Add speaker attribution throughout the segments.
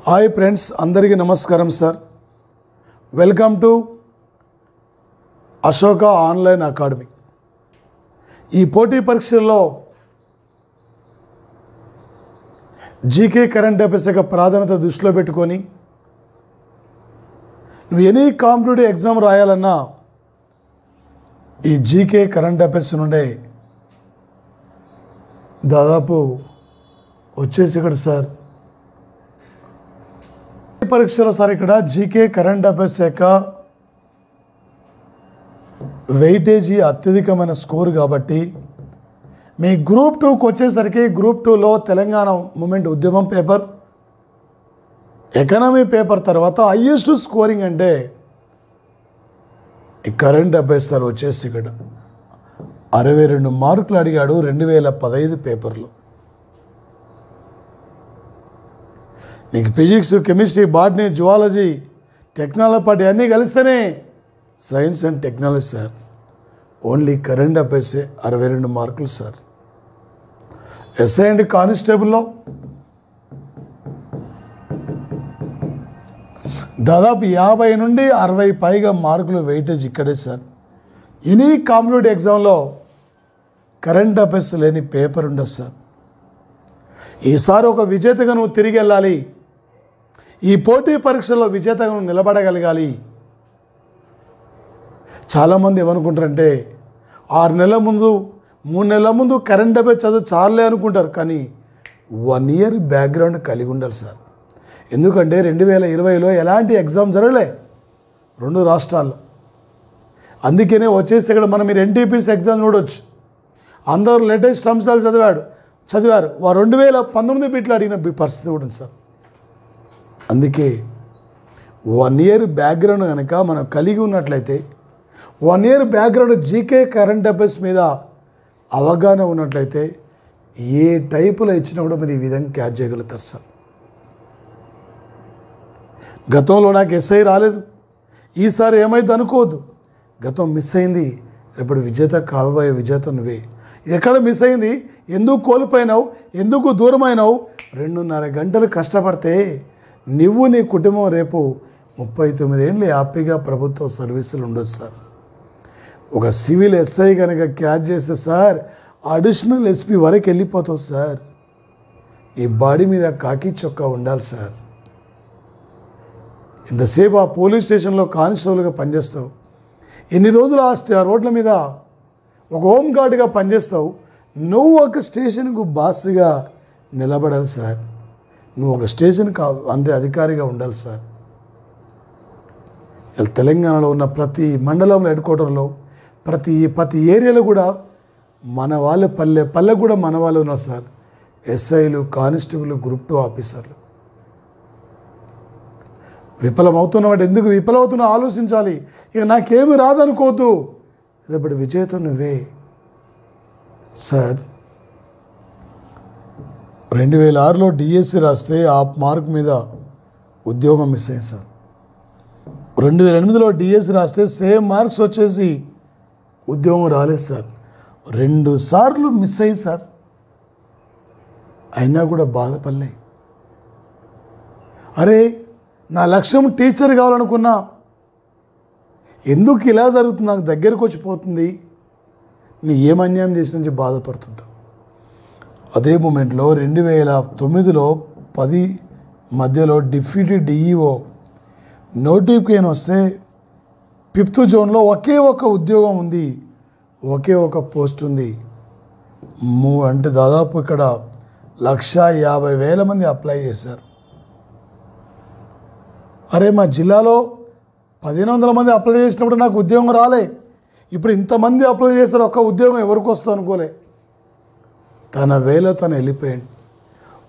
Speaker 1: Hi friends, అందరికీ నమస్కారం sir. Welcome to Ashoka online academy. ఈ పోటీ పరీక్షల్లో జీకే కరెంట్ అఫైర్స్ యొక్క ప్రాధాన్యత దృష్టిలో పెట్టుకొని నువ్వు ఎనీ కాంపిటేటివ్ ఎగ్జామ్ రాయాలన్నా ఈ జీకే కరెంట్ అఫైర్స్ నుండే దాదాపు వచ్చేసి ఇక్కడ సార్ పరీక్షలో సార్ ఇక్కడ జీకే కరెంట్ అఫైర్స్ యొక్క వెయిటేజీ అత్యధికమైన స్కోర్ కాబట్టి మీ గ్రూప్ 2కి వచ్చేసరికి గ్రూప్ 2లో తెలంగాణ మూమెంట్ ఉద్యమం పేపర్, ఎకనామీ పేపర్ తర్వాత హైయెస్ట్ స్కోరింగ్ అంటే ఈ కరెంట్ అఫైర్స్ సార్ వచ్చేసి ఇక్కడ 62 మార్కులు అడిగాడు 2015 పేపర్లో. నీకు physics, chemistry, botany, zoology, technology పార్టీ అన్నీ కలిస్తేనే science and technology sir. Only current అఫైర్సే 62 మార్కులు సార్. ఎస్ఐ అండ్ కానిస్టేబుల్లో దాదాపు 50 నుండి 60 పైగా మార్కులు వెయిటేజ్ ఇక్కడే సార్. ఎనీ కాంపిటేటివ్ ఎగ్జామ్లో కరెంట్ అఫైర్స్ లేని పేపర్ ఉండదు సార్. ఈసారి ఒక విజేతగా నువ్వు తిరిగి వెళ్ళాలి. ఈ పోటీ పరీక్షల్లో విజేతగా నువ్వు నిలబడగలగాలి. చాలామంది ఏమనుకుంటారంటే 6 నెలల ముందు 3 నెలల ముందు కరెంట్ అఫైర్స్ చదువు చాలే అనుకుంటారు. కానీ 1 ఇయర్ బ్యాక్గ్రౌండ్ కలిగి ఉండాలి సార్. ఎందుకంటే 2020లో ఎలాంటి ఎగ్జామ్ జరగలే 2 రాష్ట్రాల్లో. అందుకనే వచ్చేసి ఇక్కడ మనం మీరు ఎన్టీపీసీ ఎగ్జామ్ చూడవచ్చు. అందరూ లేటెస్ట్ అంశాలు చదివారు. వారు 2019 బిట్లు అడిగిన పరిస్థితి కూడా ఉంది సార్. అందుకే 1 ఇయర్ బ్యాక్గ్రౌండ్ కనుక మనం కలిగి ఉన్నట్లయితే 1 year background GK current affairs మీద అవగాహన ఉన్నట్లయితే ఏ టైపులో ఇచ్చినా కూడా మీరు ఈ విధంగా క్యాచ్ చేయగలుగుతారు సార్. గతంలో నాకు ఎస్ఐ రాలేదు, ఈసారి ఏమైంది అనుకోవద్దు. గతం మిస్ అయింది, రేపు విజేత కాబోయే విజేత నువ్వే. ఎక్కడ మిస్ అయింది, ఎందుకు కోల్పోయినావు, ఎందుకు దూరమైనావు, 2.5 గంటలు కష్టపడితే నువ్వు నీ కుటుంబం రేపు 39 ఏళ్ళు హ్యాపీగా ప్రభుత్వ సర్వీసులు ఉండొచ్చు సార్. ఒక సివిల్ ఎస్ఐ కనుక క్యాచ్ చేస్తే సార్ అడిషనల్ ఎస్పీ వరకు వెళ్ళిపోతావు సార్. నీ బాడీ మీద కాకి చొక్కా ఉండాలి సార్. ఇంతసేపు ఆ పోలీస్ స్టేషన్లో కానిస్టేబుల్గా పనిచేస్తావు, ఎన్ని రోజులు ఆ రోడ్ల మీద ఒక హోమ్ గార్డ్గా పనిచేస్తావు. నువ్వు ఒక స్టేషన్కు బాస్గా నిలబడాలి సార్. నువ్వు ఒక స్టేషన్కి అంటే అధికారిగా ఉండాలి సార్. తెలంగాణలో ఉన్న ప్రతి మండలంలో హెడ్ క్వార్టర్లో ప్రతి ఏరియాలో కూడా మన వాళ్ళ పల్లె కూడా మన వాళ్ళు ఉన్నారు సార్. ఎస్ఐలు, కానిస్టేబుల్, గ్రూప్ 2 ఆఫీసర్లు. విఫలమవుతున్నామంటే ఎందుకు విఫలమవుతున్నావు ఆలోచించాలి. ఇక నాకేమి రాదనుకోవద్దు, రేపటి విజేత నువ్వే సార్. 2006లో డిఎస్సి రాస్తే ఆ మార్క్ మీద ఉద్యోగం మిస్ అయ్యింది సార్. 2008లో డిఎస్సి రాస్తే సేమ్ మార్క్స్ వచ్చేసి ఉద్యోగం రాలేదు సార్. 2 సార్లు మిస్ అయ్యింది సార్. అయినా కూడా బాధపడలే. అరే నా లక్ష్యం టీచర్ కావాలనుకున్నా, ఎందుకు ఇలా జరుగుతుంది, నాకు దగ్గరకు వచ్చిపోతుంది, నీ ఏం అన్యాయం చేసిన నుంచి బాధపడుతుంటావు. అదే మూమెంట్లో 2009లో 10 మధ్యలో డిప్యూటీ డిఈఓ నోటిఫికేషన్ వస్తే 5th జోన్లో ఒకే ఒక ఉద్యోగం ఉంది, ఒకే ఒక పోస్ట్ ఉంది. అంటే దాదాపు ఇక్కడ 1,50,000 మంది అప్లై చేశారు. అరే మా జిల్లాలో 1,500 మంది అప్లై చేసినప్పుడు నాకు ఉద్యోగం రాలే, ఇప్పుడు ఇంతమంది అప్లై చేశారు, ఒక్క ఉద్యోగం ఎవరికి వస్తుందో అనుకోలే. తన వేలో తను వెళ్ళిపోయాడు.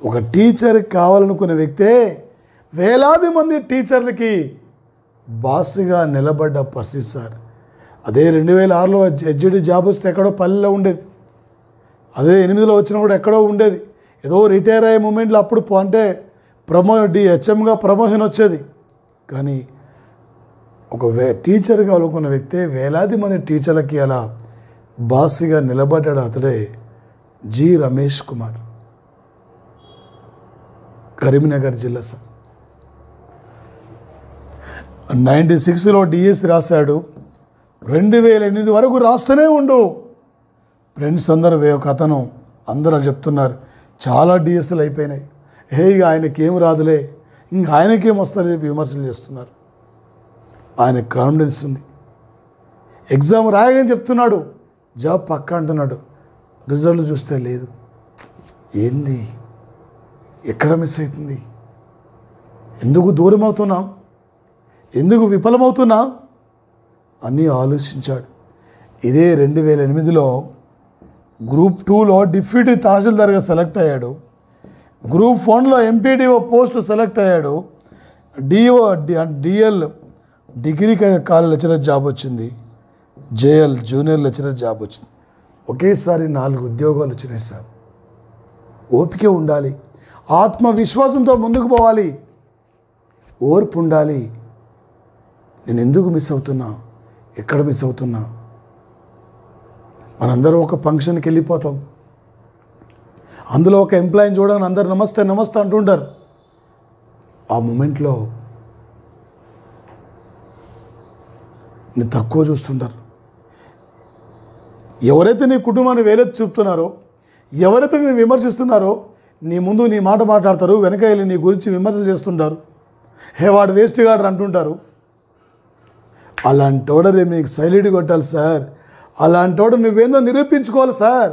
Speaker 1: ఒక టీచర్ కావాలనుకునే వ్యక్తే వేలాది మంది టీచర్లకి బాస్గా నిలబడ్డ పరిస్థితి సార్. అదే 2006లో హెచ్డి జాబ్ వస్తే ఎక్కడో పల్లెలో ఉండేది, అదే 8లో వచ్చినా కూడా ఎక్కడో ఉండేది. ఏదో రిటైర్ అయ్యే మూమెంట్లో అప్పుడు అంటే హెచ్ఎంగా ప్రమోషన్ వచ్చేది. కానీ ఒక టీచర్ కావాలనుకున్న వ్యక్తే వేలాది మంది టీచర్లకి అలా బాస్గా నిలబడ్డాడు. అతడే జి రమేష్ కుమార్. కరీంనగర్ జిల్లా సార్. 96లో డిఎస్సి రాశాడు. 2008 వరకు రాస్తూనే ఉండు. ఫ్రెండ్స్ అందరూ ఒక అతను అందరూ చెప్తున్నారు చాలా డిఎస్సీలు అయిపోయినాయి, ఇక ఆయనకేం రాదులే, ఇంక ఆయనకేం వస్తుందని చెప్పి విమర్శలు చేస్తున్నారు. ఆయన కాన్ఫిడెన్స్ ఉంది, ఎగ్జామ్ రాయగానే చెప్తున్నాడు జాబ్ పక్క అంటున్నాడు. రిజల్ట్ చూస్తే లేదు. ఏంది, ఎక్కడ మిస్ అవుతుంది, ఎందుకు దూరం అవుతున్నా, ఎందుకు విఫలమవుతున్నా అని ఆలోచించాడు. ఇదే 2008లో గ్రూప్ 2లో డిప్యూటీ తహసీల్దార్గా సెలెక్ట్ అయ్యాడు. గ్రూప్ 1లో ఎంపీడీఓ పోస్ట్ సెలెక్ట్ అయ్యాడు. DL degree college lecturer job వచ్చింది. జేఎల్ జూనియర్ లెక్చరర్ జాబ్ వచ్చింది. ఒకేసారి 4 ఉద్యోగాలు వచ్చినాయి సార్. ఓపిక ఉండాలి, ఆత్మవిశ్వాసంతో ముందుకు పోవాలి, ఓర్పు ఉండాలి. నేను ఎందుకు మిస్ అవుతున్నా, ఎక్కడ మిస్ అవుతున్నా? మనందరం ఒక ఫంక్షన్కి వెళ్ళిపోతాం, అందులో ఒక ఎంప్లాయీని చూడగానే అందరు నమస్తే నమస్తే అంటుంటారు. ఆ మూమెంట్లో నీ తక్కువ చూస్తుంటారు. ఎవరైతే నీ కుటుంబాన్ని వేలెత్తి చూపుతున్నారో, ఎవరైతే నేను విమర్శిస్తున్నారో, నీ ముందు నీ మాట మాట్లాడతారు, వెనక వెళ్ళి నీ గురించి విమర్శలు చేస్తుంటారు. వాడు వేస్ట్ గాడు అంటుంటారు. అలాంటోడరే మీకు సైలెంట్ కొట్టాలి సార్. అలాంటోడు నువ్వేందో నిరూపించుకోవాలి సార్.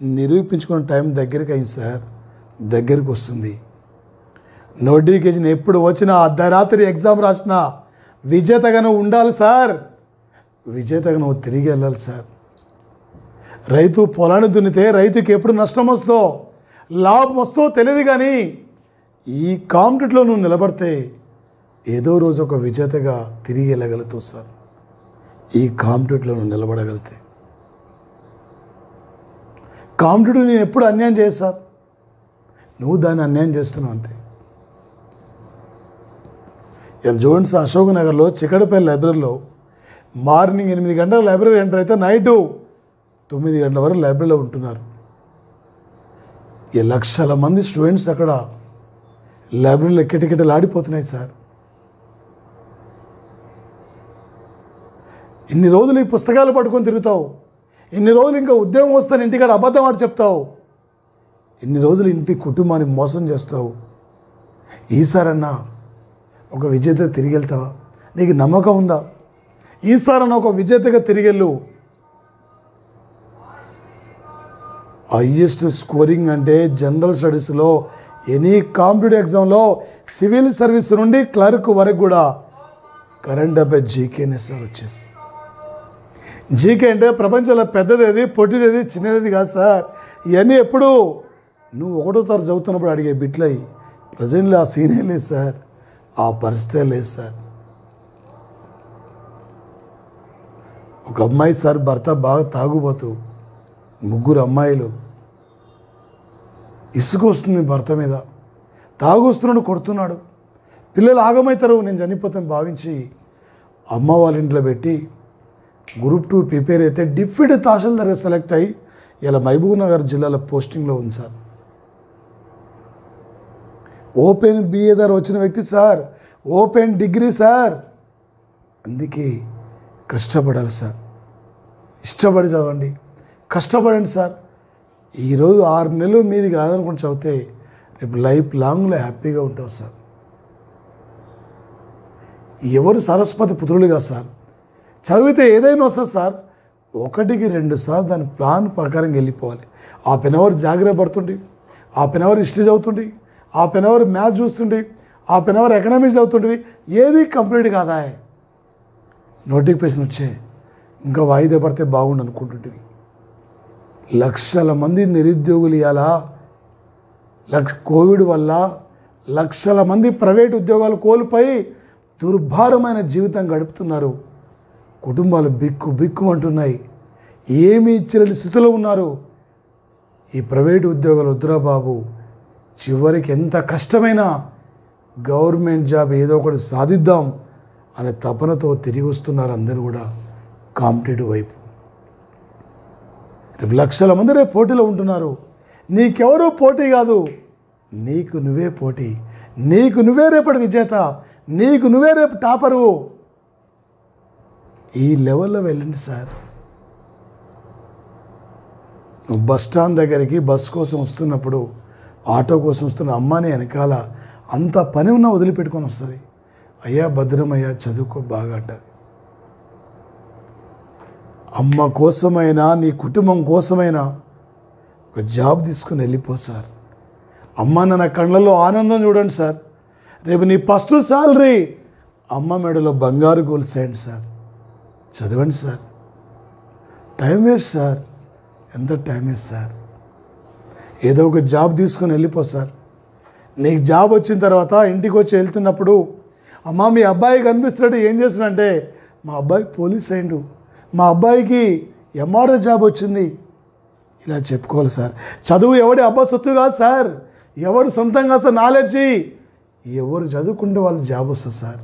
Speaker 1: నిరూపించుకునే టైం దగ్గరికి అయింది సార్, దగ్గరికి వస్తుంది. నోటిఫికేషన్ ఎప్పుడు వచ్చినా అర్ధరాత్రి ఎగ్జామ్ రాసినా విజేతగా నువ్వు ఉండాలి సార్. విజేతగా నువ్వు తిరిగి వెళ్ళాలి సార్. రైతు పొలాన్ని దున్నితే రైతుకి ఎప్పుడు నష్టం వస్తుందో లాభం వస్తుందో తెలియదు, కానీ ఈ కాంపిటీలో నువ్వు నిలబడితే ఏదో రోజు ఒక విజేతగా తిరిగి వెళ్ళగలుగుతావు సార్. ఈ కాంపిటీలో నువ్వు నిలబడగలిగితే. కాంపిటీటివ్ నేను ఎప్పుడు అన్యాయం చేయదు సార్, నువ్వు దాన్ని అన్యాయం చేస్తున్నావు అంతే. ఇలా చూడండి సార్, అశోక్ నగర్లో చిక్కడపల్లి లైబ్రరీలో మార్నింగ్ 8 గంటల లైబ్రరీ ఎంటర్ అయితే నైటు 9 గంటల వరకు లైబ్రరీలో ఉంటున్నారు. ఈ లక్షల మంది స్టూడెంట్స్ అక్కడ లైబ్రరీలో కిటకిటలు ఆడిపోతున్నాయి సార్. ఇన్ని రోజులు ఈ పుస్తకాలు పట్టుకొని తిరుగుతావు, ఇన్ని రోజులు ఇంకా ఉద్యోగం వస్తాను ఇంటికాడ అబద్ధం ఆడి చెప్తావు, ఇన్ని రోజులు ఇంటి కుటుంబాన్ని మోసం చేస్తావు. ఈసారన్నా ఒక విజేత తిరిగి వెళ్తావా? నీకు నమ్మకం ఉందా? ఈసారన్నా ఒక విజేతగా తిరిగెళ్ళు. హైయెస్ట్ స్కోరింగ్ అంటే జనరల్ స్టడీస్లో ఎనీ కాంపిటేటివ్ ఎగ్జామ్లో సివిల్ సర్వీస్ నుండి క్లర్క్ వరకు కూడా కరెంట్ అఫైర్ జీకేనే సార్ వచ్చేసి. జీకే అంటే ప్రపంచంలో పెద్దదేది, పొట్టిదేది, చిన్నది కాదు సార్. ఇవన్నీ ఎప్పుడు నువ్వు 1వ తరగతి చదువుతున్నప్పుడు అడిగే బిట్లయి. ప్రజెంట్లో ఆ సీనే లేదు సార్, ఆ పరిస్థితే లేదు సార్. ఒక అమ్మాయి సార్ భర్త బాగా తాగుబోతూ, 3 అమ్మాయిలు, ఇసుక వస్తుంది భర్త మీద, తాగొస్తున్నాడు, కొడుతున్నాడు. పిల్లలు ఆగమవుతారు, నేను చనిపోతాను భావించి అమ్మ వాళ్ళ ఇంట్లో పెట్టి గ్రూప్ 2 ప్రిపేర్ అయితే డిప్యూటీ తహసీల్దార్గా సెలెక్ట్ అయ్యి ఇలా మహబూబ్ నగర్ జిల్లాలో పోస్టింగ్లో ఉంది సార్. ఓపెన్ బిఏ ద్వారా వచ్చిన వ్యక్తి సార్, ఓపెన్ డిగ్రీ సార్. అందుకే కష్టపడాలి సార్, ఇష్టపడి చదవండి, కష్టపడండి సార్. ఈరోజు 6 నెలలు మీది కాదనుకుని చదివితే రేపు లైఫ్ లాంగ్లో హ్యాపీగా ఉంటావు సార్. ఎవరు సరస్వతి పుత్రులుగా సార్, చదివితే ఏదైనా వస్తుంది సార్. 1కి 2 సార్లు దాని ప్లాన్ ప్రకారంగా వెళ్ళిపోవాలి. హాఫ్ అన్ అవర్ జాగ్రత్త పడుతుండి, హాఫ్ అన్ అవర్ హిస్టరీ చదువుతుండి, హాఫ్ అన్ అవర్ మ్యాథ్స్ చూస్తుండి, హాఫ్ అన్ అవర్ ఎకనామిక్స్ చదువుతుంటివి. ఏది కంప్లీట్ కాదా? నోటిఫికేషన్ వచ్చే ఇంకా వాయిదా పడితే బాగుండు అనుకుంటుంటివి. లక్షల మంది నిరుద్యోగులు ఇవ్వాలా, కోవిడ్ వల్ల లక్షల మంది ప్రైవేట్ ఉద్యోగాలు కోల్పోయి దుర్భారమైన జీవితం గడుపుతున్నారు. కుటుంబాలు బిక్కుమంటున్నాయి, ఏమీ ఇచ్చలేని స్థితిలో ఉన్నారు. ఈ ప్రైవేటు ఉద్యోగాలు వద్దురా బాబు, చివరికి ఎంత కష్టమైనా గవర్నమెంట్ జాబ్ ఏదో ఒకటి సాధిద్దాం అనే తపనతో తిరిగి వస్తున్నారు అందరూ కూడా కాంపిటేటివ్ వైపు. రేపు లక్షల మంది రేపు పోటీలో ఉంటున్నారు. నీకెవరూ పోటీ కాదు, నీకు నువ్వే పోటీ, నీకు నువ్వే రేపటి విజేత, నీకు నువ్వే రేపు టాపరు. ఈ లెవెల్లో వెళ్ళండి సార్. నువ్వు బస్ స్టాండ్ దగ్గరికి బస్ కోసం వస్తున్నప్పుడు, ఆటో కోసం వస్తున్న అమ్మని వెనకాల అంత పని ఉన్నా వదిలిపెట్టుకొని వస్తుంది. అయ్యా భద్రమయ్యా చదువుకో బాగా అంటది. అమ్మ కోసమైనా నీ కుటుంబం కోసమైనా ఒక జాబ్ తీసుకుని వెళ్ళిపో సార్. అమ్మ నాన్న కళ్ళల్లో ఆనందం చూడండి సార్. రేపు నీ ఫస్ట్ శాలరీ అమ్మ మెడలో బంగారు గొలుసేయండి సార్. చదవండి సార్. టైం వేస్ట్ సార్, ఎంత టైం వేస్ట్ సార్. ఏదో ఒక జాబ్ తీసుకుని వెళ్ళిపో సార్. నీకు జాబ్ వచ్చిన తర్వాత ఇంటికి వచ్చి వెళ్తున్నప్పుడు, అమ్మ మీ అబ్బాయి కనిపిస్తున్నాడు ఏం చేస్తున్నాడంటే, మా అబ్బాయి పోలీస్ అయిండు, మా అబ్బాయికి ఎంఆర్ఓ జాబ్ వచ్చింది, ఇలా చెప్పుకోవాలి సార్. చదువు ఎవడి అబ్బా సొత్తు కాదు సార్, ఎవరు సొంతంగా సార్. నాలెడ్జి ఎవరు చదువుకుంటే వాళ్ళు జాబ్ వస్తుంది సార్.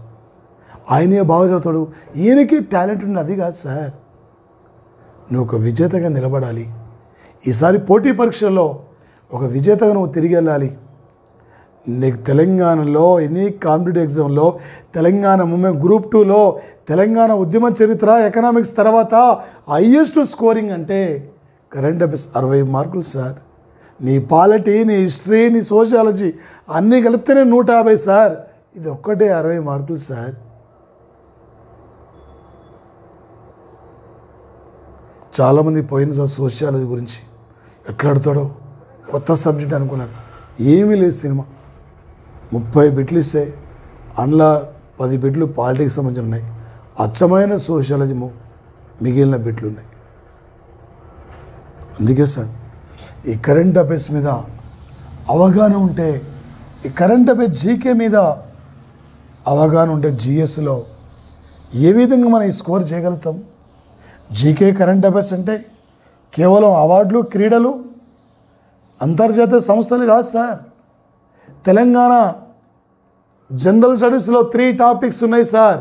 Speaker 1: ఆయనే బాగా చదువుతాడు, ఈయనకి టాలెంట్ ఉంది, అది కాదు సార్. నువ్వు ఒక విజేతగా నిలబడాలి. ఈసారి పోటీ పరీక్షల్లో ఒక విజేతగా నువ్వు తిరిగి వెళ్ళాలి. నీకు తెలంగాణలో ఎనీ కాంపిటేటివ్ ఎగ్జామ్లో, తెలంగాణ మూమెంట్ గ్రూప్ 2లో తెలంగాణ ఉద్యమ చరిత్ర ఎకనామిక్స్ తర్వాత హైయెస్ట్ స్కోరింగ్ అంటే కరెంట్ అఫైర్స్ 60 మార్కులు సార్. నీ పాలిటీ, నీ హిస్టరీ, నీ సోషియాలజీ అన్నీ కలిపితేనే 150 సార్. ఇది ఒక్కటే 60 మార్కులు సార్. చాలామంది పోయిన సార్ సోషియాలజీ గురించి ఎట్లా ఆడుతాడో కొత్త సబ్జెక్ట్ అనుకున్నారు. ఏమీ లేదు సినిమా. 30 బిట్లు ఇస్తే అందులో 10 బిట్లు పాలిటిక్స్ సంబంధించి ఉన్నాయి. అచ్చమైన సోషియాలజీ మిగిలిన బిట్లు ఉన్నాయి. అందుకే సార్ ఈ కరెంట్ అఫైర్స్ మీద అవగాహన ఉంటే, ఈ కరెంట్ అఫైర్స్ జీకే మీద అవగాహన ఉంటే జిఎస్లో ఏ విధంగా మనం ఈ స్కోర్ చేయగలుగుతాం. జీకే కరెంట్ అఫైర్స్ అంటే కేవలం అవార్డులు, క్రీడలు, అంతర్జాతీయ సంస్థలు కాదు సార్. తెలంగాణ జనరల్ స్టడీస్లో 3 టాపిక్స్ ఉన్నాయి సార్.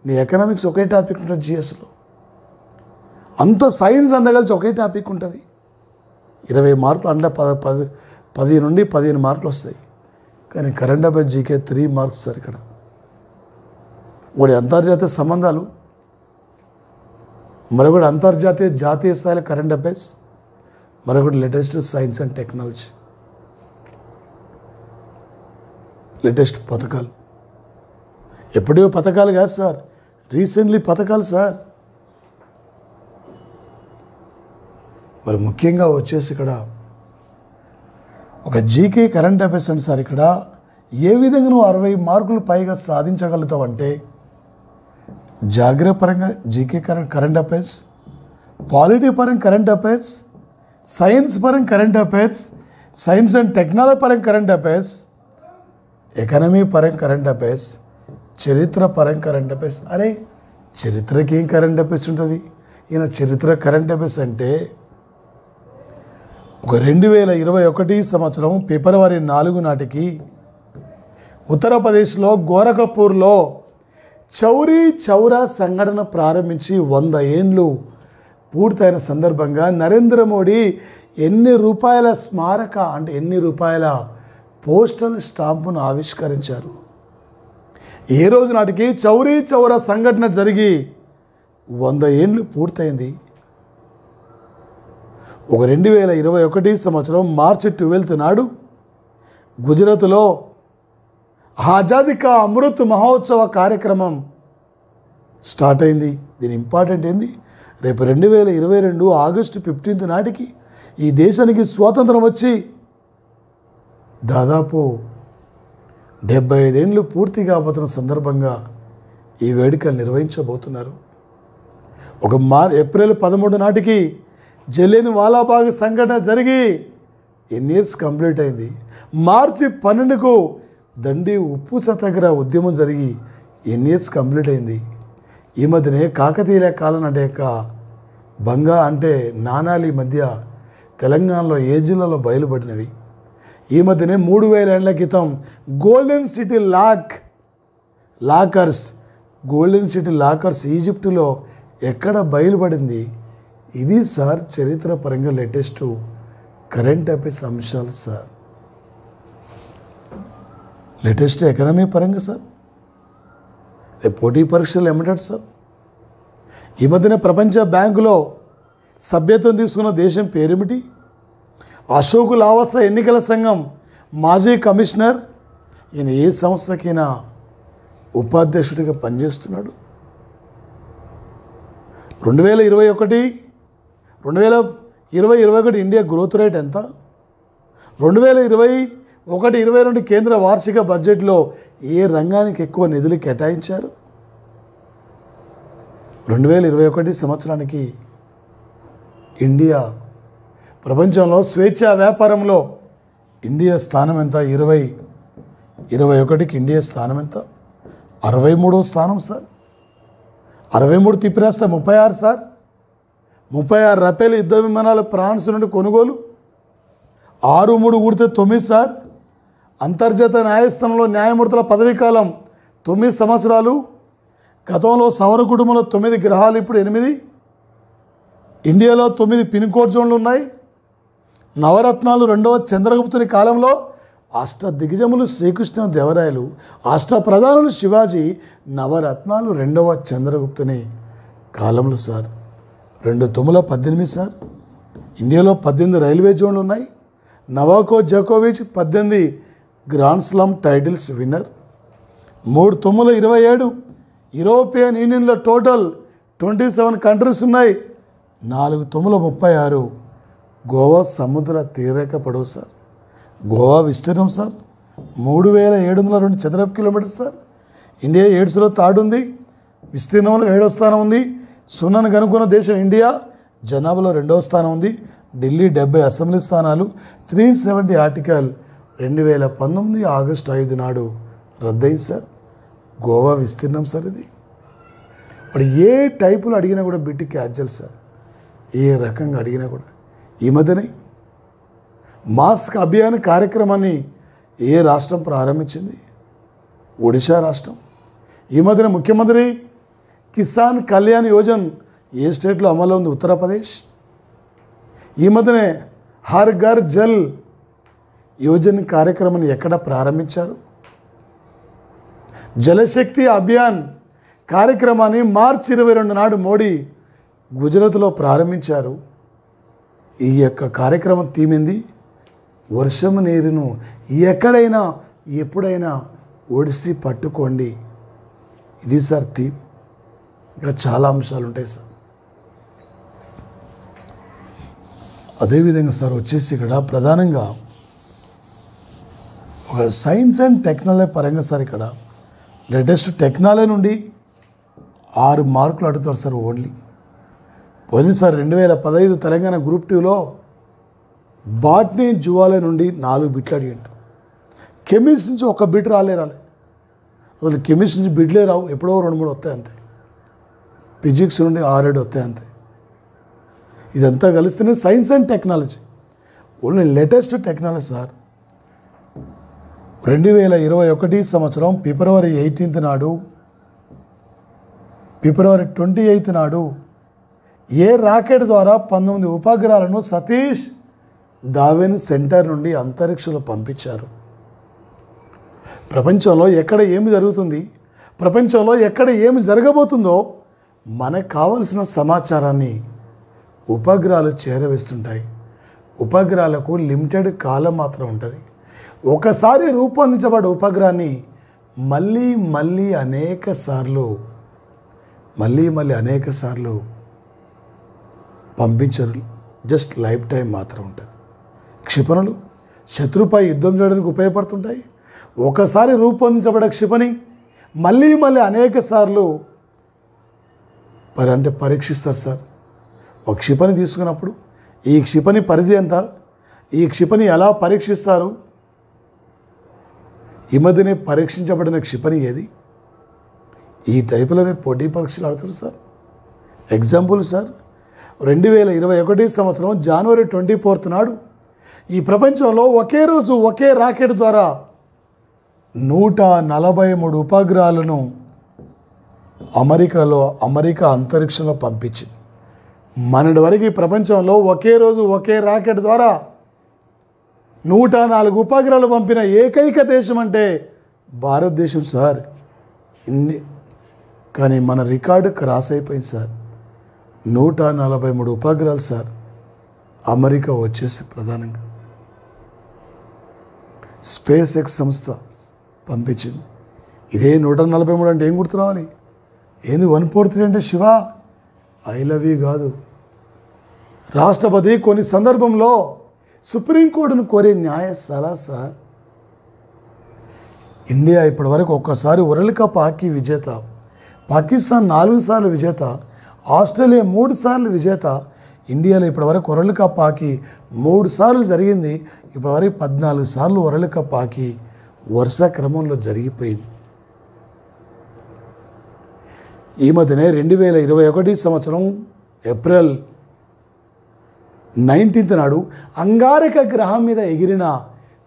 Speaker 1: నీ ఎకనామిక్స్ ఒకే టాపిక్ ఉంటుంది జిఎస్లో. అంత సైన్స్ అందగలిసి ఒకే టాపిక్ ఉంటుంది. 20 మార్కులు అంటే 10 నుండి 15 మార్కులు వస్తాయి. కానీ current affairs GK 3 marks sir. ఇక్కడ ఒకటి అంతర్జాతీయ సంబంధాలు, మరొకటి అంతర్జాతీయ జాతీయ స్థాయిలో కరెంట్ అఫైర్స్, మరొకటి latest science and technology, latest పథకాలు. ఎప్పుడో పథకాలు కాదు సార్, రీసెంట్లీ పథకాలు సార్. మరి ముఖ్యంగా వచ్చేసి ఇక్కడ ఒక జీకే కరెంట్ అఫైర్స్ అంటే సార్, ఇక్కడ ఏ విధంగా నువ్వు 60 మార్కులు పైగా సాధించగలుగుతావు అంటే, జాగ్రత్త పరంగా జీకే కరెంట్ అఫైర్స్, పాలిటీ పరంగా కరెంట్ అఫైర్స్, సైన్స్ పరంగా current affairs, science and technology పరంగా కరెంట్ అఫైర్స్, ఎకనమీ పరంగా కరెంట్ అఫైర్స్, చరిత్ర పరంగా కరెంట్ అఫైర్స్. అరే చరిత్రకి ఏం కరెంట్ అఫైర్స్ ఉంటుంది? ఈయన చరిత్ర కరెంట్ అఫైర్స్ అంటే ఒక 2021 సంవత్సరం ఫిబ్రవరి 4 నాటికి ఉత్తరప్రదేశ్లో గోరఖపూర్లో చౌరీ చౌరా సంఘటన ప్రారంభించి 100 ఏండ్లు పూర్తయిన సందర్భంగా నరేంద్ర మోడీ ఎన్ని రూపాయల స్మారక అంటే ఎన్ని రూపాయల పోస్టల్ స్టాంపును ఆవిష్కరించారు. ఏ రోజు నాటికి చౌరీ చౌరా సంఘటన జరిగి 100 ఏండ్లు పూర్తయింది. ఒక 2021 సంవత్సరం మార్చి 12 నాడు గుజరాత్లో ఆజాదీ కా అమృత్ మహోత్సవ కార్యక్రమం స్టార్ట్ అయింది. దీని ఇంపార్టెంట్ ఏంది, రేపు 2022 ఆగస్టు 15 నాటికి ఈ దేశానికి స్వాతంత్రం వచ్చి దాదాపు 75 ఏండ్లు పూర్తి కాబోతున్న సందర్భంగా ఈ వేడుకలు నిర్వహించబోతున్నారు. ఒక ఏప్రిల్ 13 నాటికి జలియన్ వాలాబాగ్ సంఘటన జరిగి ఎన్ని ఇయర్స్ కంప్లీట్ అయింది. మార్చి 12కు దండి ఉప్పు సత్యాగ్రహ ఉద్యమం జరిగి ఎన్ని ఇయర్స్ కంప్లీట్ అయింది. ఈ మధ్యనే కాకతీయుల కాలం అంటే బంగా అంటే నాణాలు ఈ మధ్య తెలంగాణలో ఏ జిల్లాలో బయలుపడినవి. ఈ మధ్యనే 3000 ఏళ్ల క్రితం గోల్డెన్ సిటీ లాకర్స్ ఈజిప్టులో ఎక్కడ బయలుపడింది. ఇది సార్ చరిత్ర పరంగా లేటెస్ట్ కరెంట్ అఫైర్స్ అంశాలు సార్. లేటెస్ట్ ఎకనమీ పరంగా సార్, పోటీ పరీక్షలు ఏమంటాడు సార్, ఈ మధ్యన ప్రపంచ బ్యాంకులో సభ్యత్వం తీసుకున్న దేశం పేరేమిటి? అశోక్ లావాసా ఎన్నికల సంఘం మాజీ కమిషనర్. ఈయన ఏ సంస్థకైనా ఉపాధ్యక్షుడిగా పనిచేస్తున్నాడు. 2021 ఇండియా గ్రోత్ రేట్ ఎంత? 2021-22 కేంద్ర వార్షిక బడ్జెట్లో ఏ రంగానికి ఎక్కువ నిధులు కేటాయించారు? 2021 సంవత్సరానికి ఇండియా ప్రపంచంలో స్వేచ్ఛా వ్యాపారంలో ఇండియా స్థానం ఎంత? 2021కి ఇండియా స్థానం ఎంత? 63వ స్థానం సార్. 63 తిప్పిరేస్తే 36 సార్. 36 రఫేల్ యుద్ధ విమానాల ఫ్రాన్స్ నుండి కొనుగోలు. 6-3 కూడితే 9 సార్. అంతర్జాతీయ న్యాయస్థానంలో న్యాయమూర్తుల పదవీ కాలం 9 సంవత్సరాలు. గతంలో సౌర కుటుంబంలో 9 గ్రహాలు, ఇప్పుడు 8. ఇండియాలో 9 పిన్ కోడ్ జోన్లు ఉన్నాయి. నవరత్నాలు 2వ చంద్రగుప్తుని కాలంలో అష్టదిగ్గజములు శ్రీకృష్ణ దేవరాయలు, అష్టప్రధానులు శివాజీ, నవరత్నాలు 2వ చంద్రగుప్తుని కాలంలో సార్. 2 తొమ్మిదిలో 18 సార్. ఇండియాలో 18 రైల్వే జోన్లు ఉన్నాయి. నవాకో జోకోవిచ్ 18 గ్రాండ్ స్లామ్ టైటిల్స్ విన్నర్. 3 తొమ్మిదిలో 27. యూరోపియన్ యూనియన్లో టోటల్ 27 కంట్రీస్ ఉన్నాయి. 4 తొమ్మిదిలో 36. గోవా సముద్ర తీరరేఖ పొడవు సార్. గోవా విస్తీర్ణం సార్ 3702 చదరపు కిలోమీటర్ సార్. ఇండియా ఎయిడ్స్లో థర్డ్ ఉంది. విస్తీర్ణంలో 7వ స్థానం ఉంది. సున్నాను కనుక్కున్న దేశం ఇండియా. జనాభాలో 2వ స్థానం ఉంది. ఢిల్లీ 70 అసెంబ్లీ స్థానాలు. 370 ఆర్టికల్ 2019 ఆగస్టు 5 నాడు రద్దయింది సార్. గోవా విస్తీర్ణం సార్ ఇది. ఇప్పుడు ఏ టైపులో అడిగినా కూడా బిట్టి క్యాజువల్ సార్. ఏ రకంగా అడిగినా కూడా. ఈ మధ్యనే మాస్క్ అభియాన్ కార్యక్రమాన్ని ఏ రాష్ట్రం ప్రారంభించింది? ఒడిశా రాష్ట్రం. ఈ మధ్యన ముఖ్యమంత్రి కిసాన్ కళ్యాణ్ యోజన్ ఏ స్టేట్లో అమల్లో ఉంది? ఉత్తరప్రదేశ్. ఈ మధ్యనే హర్ ఘర్ జల్ యోజన కార్యక్రమాన్ని ఎక్కడ ప్రారంభించారు? జలశక్తి అభియాన్ కార్యక్రమాన్ని మార్చి 22 నాడు మోడీ గుజరాత్లో ప్రారంభించారు. ఈ యొక్క కార్యక్రమం థీమింది వర్షం నీరును ఎక్కడైనా ఎప్పుడైనా ఒడిసి పట్టుకోండి. ఇది సార్ థీమ్. ఇంకా చాలా అంశాలు ఉంటాయి సార్. అదేవిధంగా సార్ వచ్చేసి ఇక్కడ ప్రధానంగా ఒక సైన్స్ అండ్ టెక్నాలజీ పరంగా సార్ ఇక్కడ లేటెస్ట్ టెక్నాలజీ నుండి 6 మార్కులు అడుగుతారు సార్ ఓన్లీ. పోయినసారి 2015 తెలంగాణ గ్రూప్ 2లో బాట్నీ జువాలజీ నుండి 4 బిట్లు అడిగాడు. కెమిస్ట్రీ నుంచి 1 బిట్ రాలే. అసలు కెమిస్ట్రీ నుంచి బిడ్లే రావు, ఎప్పుడో 2-3 వస్తాయి అంతే. ఫిజిక్స్ నుండి 6-7 వస్తాయి అంతే. ఇదంతా కలిస్తేనే science and technology. Only latest technology sir. 2021 సంవత్సరం ఫిబ్రవరి 18 నాడు, ఫిబ్రవరి 28 నాడు ఏ రాకెట్ ద్వారా 19 ఉపగ్రహాలను సతీష్ ధావన్ సెంటర్ నుండి అంతరిక్షంలో పంపించారు? ప్రపంచంలో ఎక్కడ ఏమి జరుగుతుంది, ప్రపంచంలో ఎక్కడ ఏమి జరగబోతుందో మనకు కావలసిన సమాచారాన్ని ఉపగ్రహాలు చేరవేస్తుంటాయి. ఉపగ్రహాలకు లిమిటెడ్ కాలం మాత్రం ఉంటుంది. ఒకసారి రూపొందించబడ్డ ఉపగ్రహాన్ని మళ్ళీ మళ్ళీ అనేక సార్లు పంపించరు. జస్ట్ లైఫ్ టైం మాత్రం ఉంటుంది. క్షిపణులు శత్రుపై యుద్ధం చేయడానికి ఉపయోగపడుతుంటాయి. ఒకసారి రూపొందించబడ్డ క్షిపణి మళ్ళీ అనేక సార్లు పరీక్షిస్తారు సార్. ఒక క్షిపణి తీసుకున్నప్పుడు ఈ క్షిపణి పరిధి ఎంత, ఈ క్షిపణి ఎలా పరీక్షిస్తారు? ఈ మధ్యనే పరీక్షించబడిన క్షిపణి ఏది? ఈ టైపులోనే పోటీ పరీక్షలు ఆడుతారు సార్. ఎగ్జాంపుల్ సార్, 2021 సంవత్సరం జనవరి 24 నాడు ఈ ప్రపంచంలో ఒకే రోజు ఒకే రాకెట్ ద్వారా 143 ఉపగ్రహాలను అమెరికా అంతరిక్షంలో పంపించింది. మనటి వరకు ఈ ప్రపంచంలో ఒకే రోజు ఒకే రాకెట్ ద్వారా 104 ఉపగ్రహాలు పంపిన ఏకైక దేశం అంటే భారతదేశం సార్. కానీ మన రికార్డు క్రాస్ అయిపోయింది సార్. 143 ఉపగ్రహాలు సార్ అమెరికా వచ్చేసి ప్రధానంగా స్పేస్ ఎక్స్ సంస్థ పంపించింది. ఇదే 143 అంటే ఏం గుర్తు రావాలి? ఏంది 143 అంటే శివ ఐ లవ్ యూ కాదు. రాష్ట్రపతి కొన్ని సందర్భంలో సుప్రీంకోర్టును కోరే న్యాయ సలహా సార్. ఇండియా ఇప్పటివరకు ఒక్కసారి వరల్డ్ కప్ హాకీ విజేత, పాకిస్తాన్ 4 సార్లు విజేత, ఆస్ట్రేలియా 3 సార్లు విజేత. ఇండియాలో ఇప్పటివరకు వరల్డ్ కప్ హాకీ 3 సార్లు జరిగింది. ఇప్పటివరకు 14 సార్లు వరల్డ్ కప్ హాకీ వరుస క్రమంలో జరిగిపోయింది. ఈ మధ్యనే 2021 సంవత్సరం ఏప్రిల్ 19th నాడు అంగారక గ్రహం మీద ఎగిరిన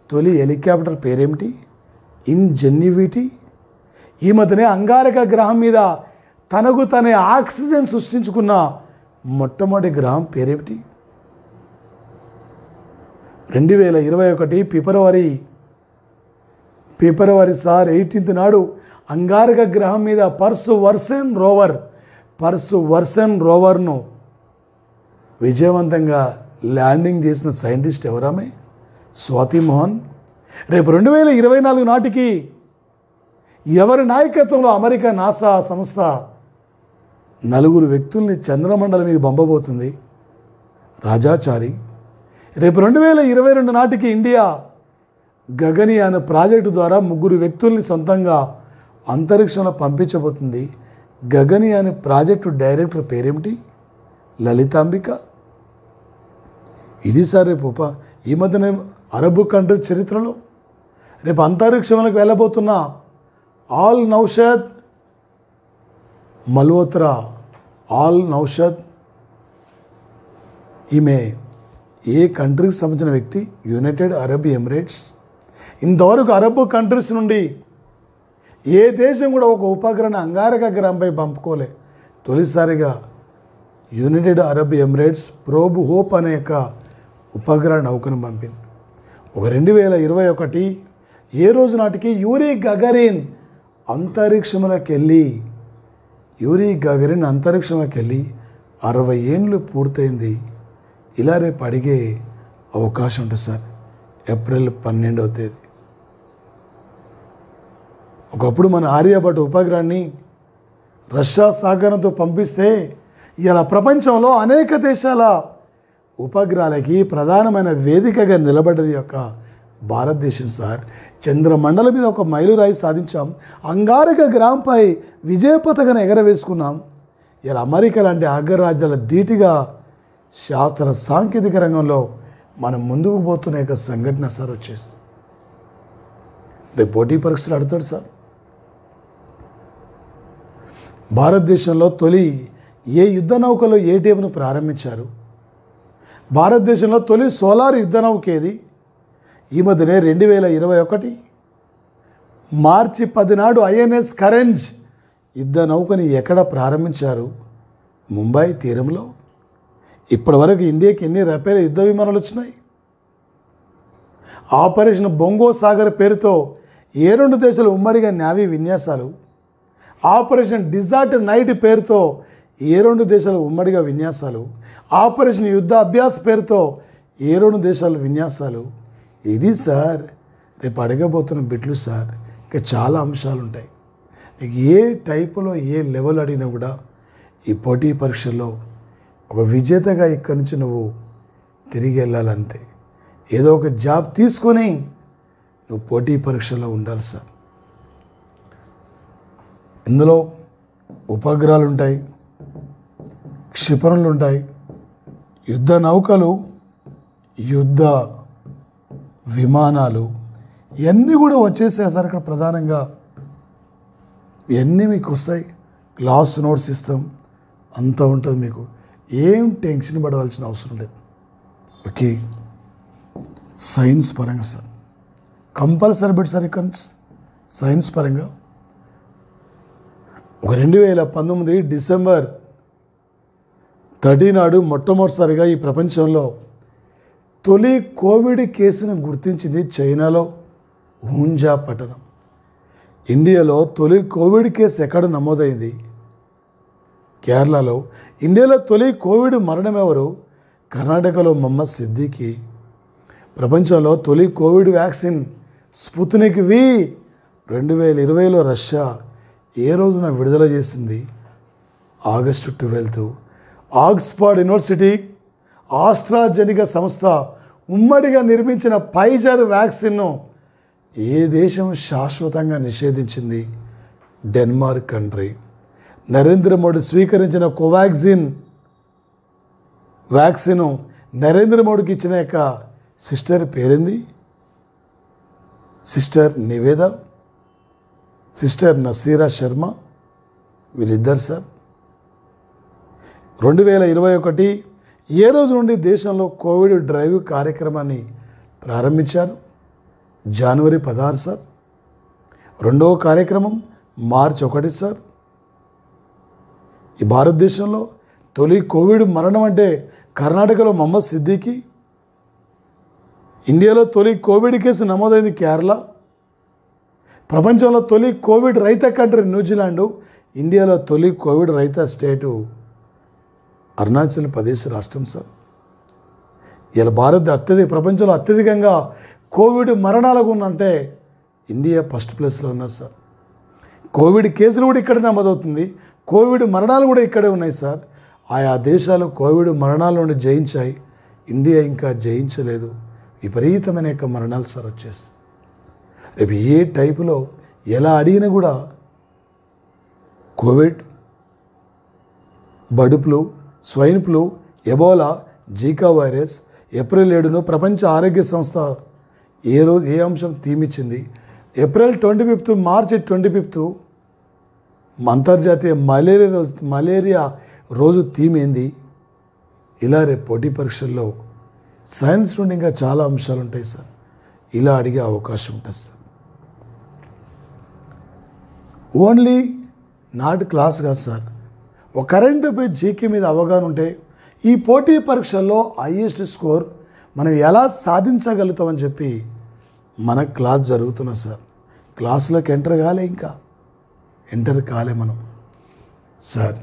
Speaker 1: తొలి హెలికాప్టర్ పేరేమిటి? ఇంజెన్యూటీ. ఈ మధ్యనే అంగారక గ్రహం మీద తనకు తనే ఆక్సిజన్ సృష్టించుకున్న మొట్టమొదటి గ్రహం పేరేమిటి? 2021 ఫిబ్రవరి 18th నాడు అంగారక గ్రహం మీద పర్సువర్సెన్ రోవర్ను విజయవంతంగా ల్యాండింగ్ చేసిన సైంటిస్ట్ ఎవరామే? స్వాతి మోహన్. రేపు 2024 నాటికి ఎవరి నాయకత్వంలో అమెరికా నాసా సంస్థ 4 వ్యక్తుల్ని చంద్రమండలం మీద పంపబోతుంది? రాజాచారి. రేపు 2022 నాటికి ఇండియా గగనయాన్ ప్రాజెక్టు ద్వారా 3 వ్యక్తుల్ని సొంతంగా అంతరిక్షంలో పంపించబోతుంది. గగనయాన్ ప్రాజెక్టు డైరెక్టర్ పేరేమిటి? లలితాంబిక. ఇది సార్ రేపు ఈ మధ్యనే అరబ్ కంట్రీ చరిత్రలో రేపు అంతరిక్షంలోకి వెళ్ళబోతున్న ఆల్ నౌషద్ మల్హోత్రా. ఆల్ నౌషద్ ఈమె ఏ కంట్రీకి సంబంధించిన వ్యక్తి? United Arab Emirates. ఇంతవరకు అరబ్ కంట్రీస్ నుండి ఏ దేశం కూడా ఒక ఉపగ్రహాన్ని అంగారక గ్రహంపై పంపుకోలే. తొలిసారిగా United Arab Emirates probe hope అనే యొక్క ఉపగ్రహ నౌకను పంపింది. ఒక 2021 ఏ రోజు నాటికి యూరీ గగరిన్ అంతరిక్షంలోకి వెళ్ళి 60 ఏండ్లు పూర్తయింది. ఇలా రేపు అడిగే అవకాశం ఉంటుంది సార్. ఏప్రిల్ 12వ తేదీ. ఒకప్పుడు మన ఆర్యభట్ట ఉపగ్రహాన్ని రష్యా సహకారంతో పంపిస్తే ఇలా ప్రపంచంలో అనేక దేశాల ఉపగ్రహాలకి ప్రధానమైన వేదికగా నిలబడ్డది యొక్క భారతదేశం సార్. చంద్రమండలం మీద ఒక మైలురాయి సాధించాం. అంగారక గ్రహంపై విజయ పతాకాన్ని ఎగరవేసుకున్నాం. ఇలా అమెరికా లాంటి అగ్రరాజ్యాల ధీటుగా శాస్త్ర సాంకేతిక రంగంలో మనం ముందుకు పోతున్న యొక్క సంఘటన సార్ వచ్చేసి రేపు పోటీ పరీక్షలు అడుగుతాడు సార్. భారతదేశంలో తొలి ఏ యుద్ధ నౌకలో ఏటీఎంను ప్రారంభించారు? భారతదేశంలో తొలి సోలార్ యుద్ధ నౌక ఏది? ఈ మధ్యనే 2021 మార్చి 10 నాడు ఐఎన్ఎస్ కరెంజ్ యుద్ధ నౌకని ఎక్కడ ప్రారంభించారు? ముంబై తీరంలో. ఇప్పటి వరకు ఇండియాకి ఎన్ని రఫేల్ యుద్ధ విమానాలు వచ్చినాయి? ఆపరేషన్ బొంగో సాగర్ పేరుతో ఏ 2 దేశాలు ఉమ్మడిగా నేవీ విన్యాసాలు? ఆపరేషన్ డిజార్ట్ నైట్ పేరుతో ఏ 2 దేశాలు ఉమ్మడిగా విన్యాసాలు? ఆపరేషన్ యుద్ధ అభ్యాస్ పేరుతో ఏ 2 దేశాలు విన్యాసాలు? ఇది సార్ రేపు అడగబోతున్న బిట్లు సార్. ఇంకా చాలా అంశాలు ఉంటాయి. నీకు ఏ టైపులో ఏ లెవెల్ అడిగినా కూడా ఈ పోటీ పరీక్షల్లో ఒక విజేతగా ఇక్కడి నుంచి నువ్వు తిరిగి వెళ్ళాలంతే. ఏదో ఒక జాబ్ తీసుకొని నువ్వు పోటీ పరీక్షల్లో ఉండాలి సార్. ఇందులో ఉపగ్రహాలు ఉంటాయి, క్షిపణులు ఉంటాయి, యుద్ధ నౌకలు, యుద్ధ విమానాలు, ఇవన్నీ కూడా వచ్చేసాయి సార్. ఇక్కడ ప్రధానంగా ఇవన్నీ మీకు వస్తాయి. క్లాస్ నోట్స్ ఇస్తాం, అంతా ఉంటుంది. మీకు ఏం టెన్షన్ పడవలసిన అవసరం లేదు. ఓకే, సైన్స్ పరంగా సార్ కంపల్సరీ పెట్టి సార్ ఇక్కడ సైన్స్ పరంగా ఒక 2019 డిసెంబర్ 30 నాడు మొట్టమొదటిసారిగా ఈ ప్రపంచంలో తొలి కోవిడ్ కేసును గుర్తించింది చైనాలో హూంజా పట్టణం. ఇండియాలో తొలి కోవిడ్ కేసు ఎక్కడ నమోదైంది? కేరళలో. ఇండియాలో తొలి కోవిడ్ మరణం ఎవరు? కర్ణాటకలో మొహమ్మద్ సిద్దికి. ప్రపంచంలో తొలి కోవిడ్ వ్యాక్సిన్ స్పుత్నిక్ వి 2020లో రష్యా ఏ రోజున విడుదల చేసింది? ఆగస్టు 12. ఆక్స్ఫర్డ్ యూనివర్సిటీ, ఆస్ట్రాజెనికా సంస్థ ఉమ్మడిగా నిర్మించిన ఫైజర్ వ్యాక్సిన్ను ఏ దేశం శాశ్వతంగా నిషేధించింది? Denmark country. నరేంద్ర మోడీ స్వీకరించిన కోవాక్సిన్ వ్యాక్సిన్ నరేంద్ర మోడీకి ఇచ్చిన యొక్క సిస్టర్ పేరేంది? సిస్టర్ నివేద, సిస్టర్ నసీరా శర్మ, వీళ్ళిద్దరు సార్. 2021 ఏ రోజు నుండి దేశంలో కోవిడ్ డ్రైవ్ కార్యక్రమాన్ని ప్రారంభించారు? జనవరి 16 సార్. రెండవ కార్యక్రమం మార్చి 1 సార్. ఈ భారతదేశంలో తొలి కోవిడ్ మరణం అంటే కర్ణాటకలో మొహమ్మద్ సిద్దికి. ఇండియాలో తొలి కోవిడ్ కేసు నమోదైంది కేరళ. ప్రపంచంలో తొలి కోవిడ్ రహిత కంట్రీ న్యూజిలాండ్. ఇండియాలో తొలి కోవిడ్ రహిత స్టేటు అరుణాచల్ ప్రదేశ్ రాష్ట్రం సార్. ఇలా ప్రపంచంలో అత్యధికంగా కోవిడ్ మరణాలకు ఉన్నంటే ఇండియా ఫస్ట్ ప్లేస్లో ఉన్నారు సార్. కోవిడ్ కేసులు కూడా ఇక్కడే నమోదవుతుంది, కోవిడ్ మరణాలు కూడా ఇక్కడే ఉన్నాయి సార్. ఆయా దేశాలు కోవిడ్ మరణాల నుండి జయించాయి, ఇండియా ఇంకా జయించలేదు. విపరీతమైన యొక్క మరణాలు సార్ వచ్చేసి. రేపు ఏ టైపులో ఎలా అడిగినా కూడా Covid, bird flu, swine flu, Ebola, జీకా virus. April 7 ప్రపంచ ఆరోగ్య సంస్థ ఏ అంశం థీమ్ ఇచ్చింది? ఏప్రిల్ 25, మార్చి 25 అంతర్జాతీయ మలేరియా రోజు థీమ్ ఏంది? ఇలా రేపు పోటీ పరీక్షల్లో సైన్స్ నుండి ఇంకా చాలా అంశాలు ఉంటాయి సార్. ఇలా అడిగే అవకాశం ఉంటుంది సార్. ఓన్లీ నాట్ క్లాస్ కాదు సార్, ఒక కరెంట్ అఫైర్ జీకే మీద అవగాహన ఉంటే ఈ పోటీ పరీక్షల్లో హైయెస్ట్ స్కోర్ మనం ఎలా సాధించగలుగుతామని చెప్పి మన క్లాస్ జరుగుతున్నది సార్. క్లాసులోకి ఎంటర్ కాలే మనం సార్.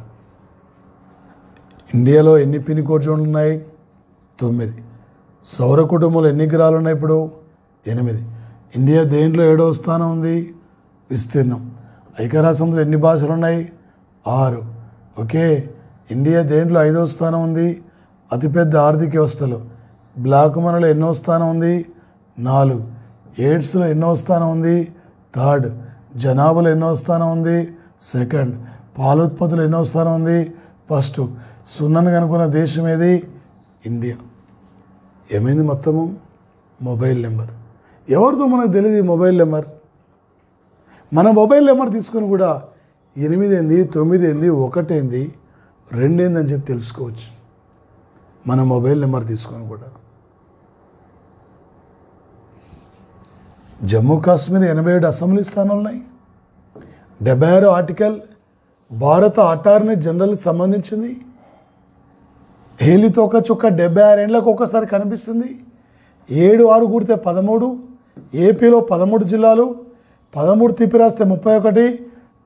Speaker 1: ఇండియాలో ఎన్ని పిన్ కోడ్ జోన్లు ఉన్నాయి? 9. సౌర కుటుంబంలో ఎన్ని గ్రహాలు ఉన్నాయి ఇప్పుడు? 8. ఇండియా దేంట్లో 7వ స్థానం ఉంది? విస్తీర్ణం. ఐక్యరాజ్యసమితిలో ఎన్ని భాషలు ఉన్నాయి? 6. ఓకే. ఇండియా దేంట్లో 5వ స్థానం ఉంది? అతిపెద్ద ఆర్థిక వ్యవస్థలో. బ్లాక్ మనీలో ఎన్నో స్థానం ఉంది? 4. ఎయిడ్స్లో ఎన్నో స్థానం ఉంది? 3rd. జనాభాలో ఎన్నో స్థానం ఉంది? 2nd. పాల ఉత్పత్తులు ఎన్నో స్థానం ఉంది? 1st. సున్నాను కనుక్కున్న దేశం ఏది? ఇండియా. ఏమైంది మొత్తము? Mobile number. ఎవరితో మనకు తెలియదు ఈ మొబైల్ నెంబర్. మన మొబైల్ నెంబర్ తీసుకొని కూడా 8 ఏంది, 9 ఏంది, 1 ఏంది, 2 ఏంది అని చెప్పి తెలుసుకోవచ్చు. మన మొబైల్ నెంబర్ తీసుకొని కూడా. జమ్మూ కాశ్మీర్ 87 అసెంబ్లీ స్థానాలు ఉన్నాయి. 76 ఆర్టికల్ భారత అటార్నీ జనరల్కి సంబంధించింది. హేలితో ఒక చుక్క 76 ఏళ్ళకు ఒక్కసారి కనిపిస్తుంది. 7-6 కూడితే 13. ఏపీలో 13 జిల్లాలు, 13 తిప్పి రాస్తే 31.